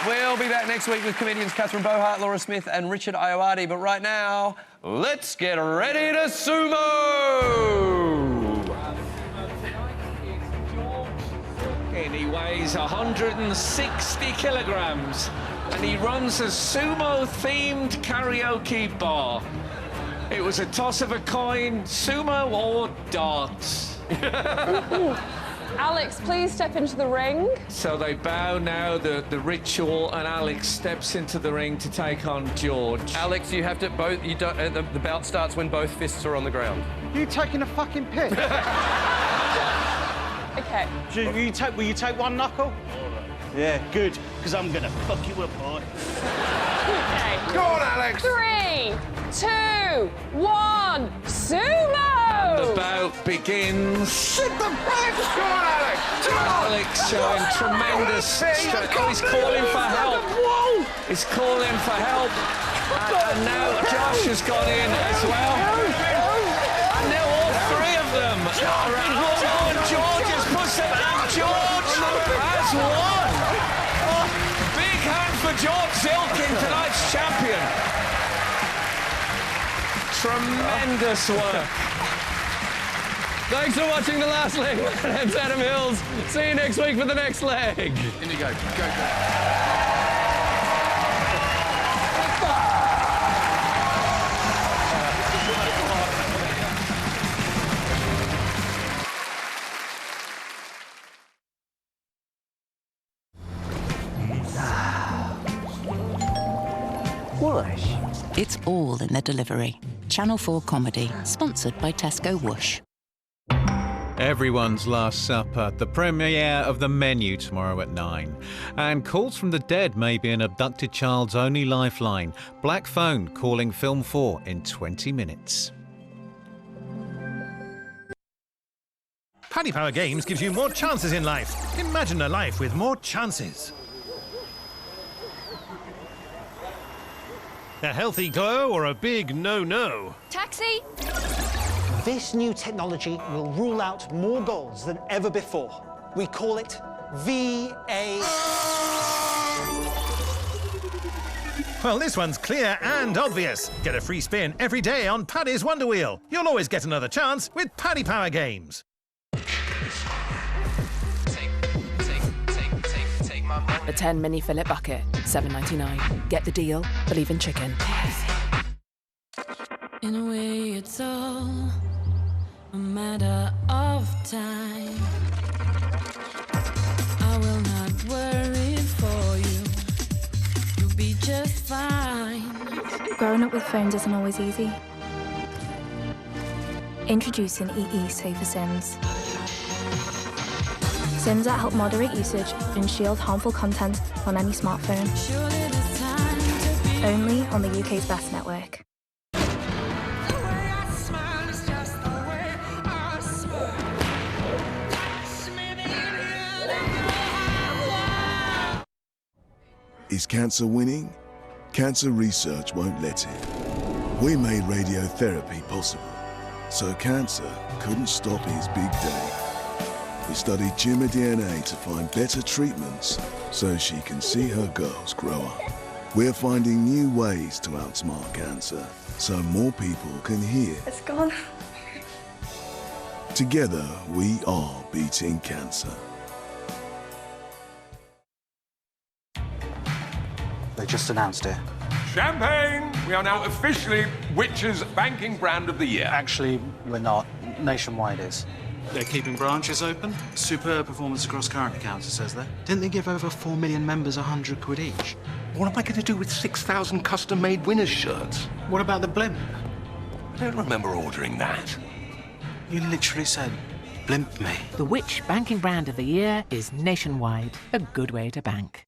We'll be back next week with comedians Catherine Bohart, Laura Smith and Richard Ayoade. But right now, let's get ready to sumo! He weighs 160 kilograms and he runs a sumo-themed karaoke bar. It was a toss of a coin, sumo or darts. Alex, please step into the ring. So they bow now, the ritual, and Alex steps into the ring to take on George. Alex, you have to both... You don't, the bout starts when both fists are on the ground. You taking a fucking piss? OK. Will you take one knuckle? Yeah, good, because I'm going to fuck you up, boy. OK. Go on, Alex! 3, 2, 1, sumo! The bout begins. Sit the back! Go on, Alex! Alex showing tremendous strength. Oh, he's calling for help. He's calling for help. And now Josh has gone in as well. And now all three of them are out. Oh, George has pushed them out. George has won. George Zilkin, tonight's champion. Tremendous work. Thanks for watching the last leg. My name's Adam Hills. See you next week for the next leg. In you go. Go. Whoosh. It's all in the delivery. Channel 4 comedy, sponsored by Tesco Whoosh. Everyone's Last Supper, the premiere of The Menu tomorrow at 9. And Calls from the Dead may be an abducted child's only lifeline. Black Phone calling Film 4 in 20 minutes. Paddy Power Games gives you more chances in life. Imagine a life with more chances. A healthy glow or a big no-no? Taxi! This new technology will rule out more goals than ever before. We call it VA. Well, this one's clear and obvious. Get a free spin every day on Paddy's Wonder Wheel. You'll always get another chance with Paddy Power Games. A 10 mini fillet bucket, $7.99. Get the deal, believe in chicken. In a way, it's all a matter of time. I will not worry for you. You'll be just fine. Growing up with phones isn't always easy. Introducing EE Safer Sims. Sims that help moderate usage and shield harmful content on any smartphone. Only on the UK's best network. Is cancer winning? Cancer research won't let it. We made radiotherapy possible, so cancer couldn't stop his big day. We studied tumor DNA to find better treatments so she can see her girls grow up. We're finding new ways to outsmart cancer so more people can hear. It's gone. Together, we are beating cancer. They just announced it. Champagne! We are now officially Which's banking brand of the year. Actually, we're not. Nationwide is. They're keeping branches open. Superb performance across current accounts, it says there. Didn't they give over 4 million members 100 quid each? What am I going to do with 6,000 custom-made winners' shirts? What about the blimp? I don't remember ordering that. You literally said, blimp me. The Which banking brand of the year is Nationwide. A good way to bank.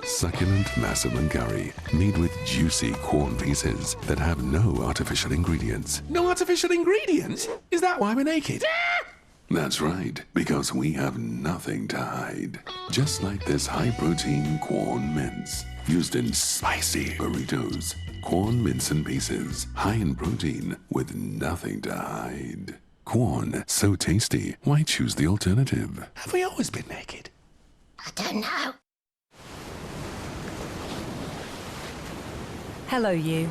Succulent massaman curry, made with juicy corn pieces that have no artificial ingredients. No artificial ingredients? Is that why we're naked? That's right, because we have nothing to hide. Just like this high-protein corn mince, used in spicy burritos. Corn mince in pieces, high in protein, with nothing to hide. Corn, so tasty, why choose the alternative? Have we always been naked? I don't know. Hello, you.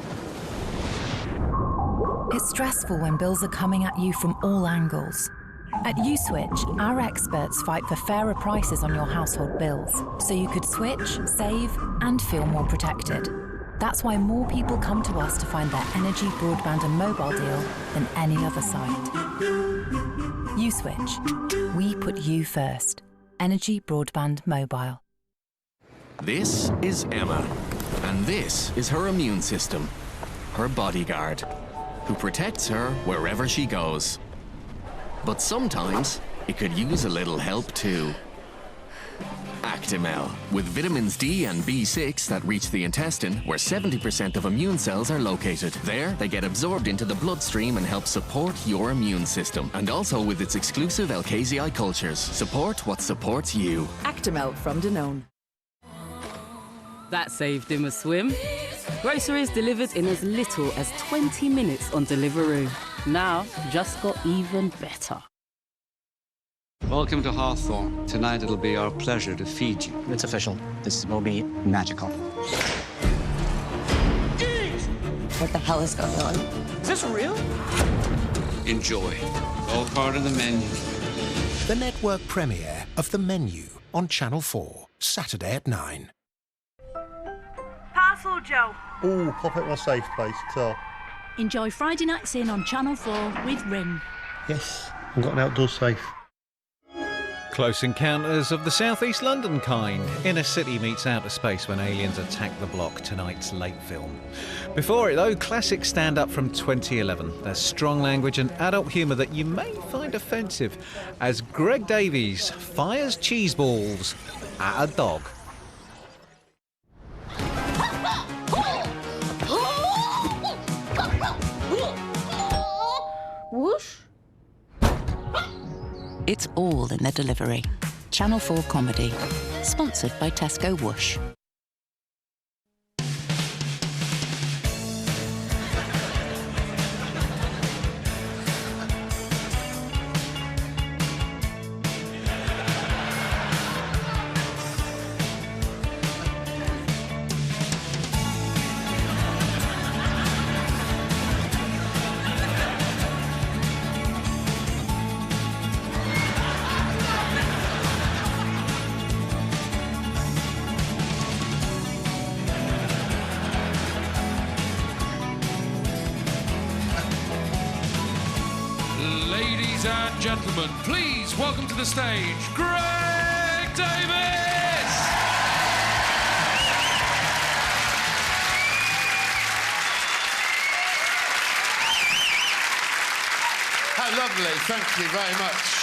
It's stressful when bills are coming at you from all angles. At USwitch, our experts fight for fairer prices on your household bills, so you could switch, save, and feel more protected. That's why more people come to us to find their energy, broadband, and mobile deal than any other site. USwitch. We put you first. Energy, broadband, mobile. This is Emma. And this is her immune system, her bodyguard, who protects her wherever she goes. But sometimes it could use a little help too. Actimel, with vitamins D and B6 that reach the intestine, where 70% of immune cells are located. There, they get absorbed into the bloodstream and help support your immune system. And also with its exclusive LKZI cultures. Support what supports you. Actimel from Danone. That saved him a swim. Groceries delivered in as little as 20 minutes on Deliveroo. Now, just got even better. Welcome to Hawthorne. Tonight it'll be our pleasure to feed you. It's official. This will be magical. What the hell is going on? Is this real? Enjoy. All part of the menu. The network premiere of The Menu on Channel 4, Saturday at 9. Parcel, Joe. Oh, pop it in my safe, please, so. Enjoy Friday nights in on Channel 4 with Ring. Yes, I've got an outdoor safe. Close Encounters of the South East London kind. Inner city meets outer space when aliens attack the block, tonight's late film. Before it though, classic stand-up from 2011. There's strong language and adult humour that you may find offensive as Greg Davies fires cheese balls at a dog. Whoosh. It's all in the delivery. Channel 4 Comedy. Sponsored by Tesco Whoosh. Ladies and gentlemen, please welcome to the stage, Greg Davies! How lovely, thank you very much.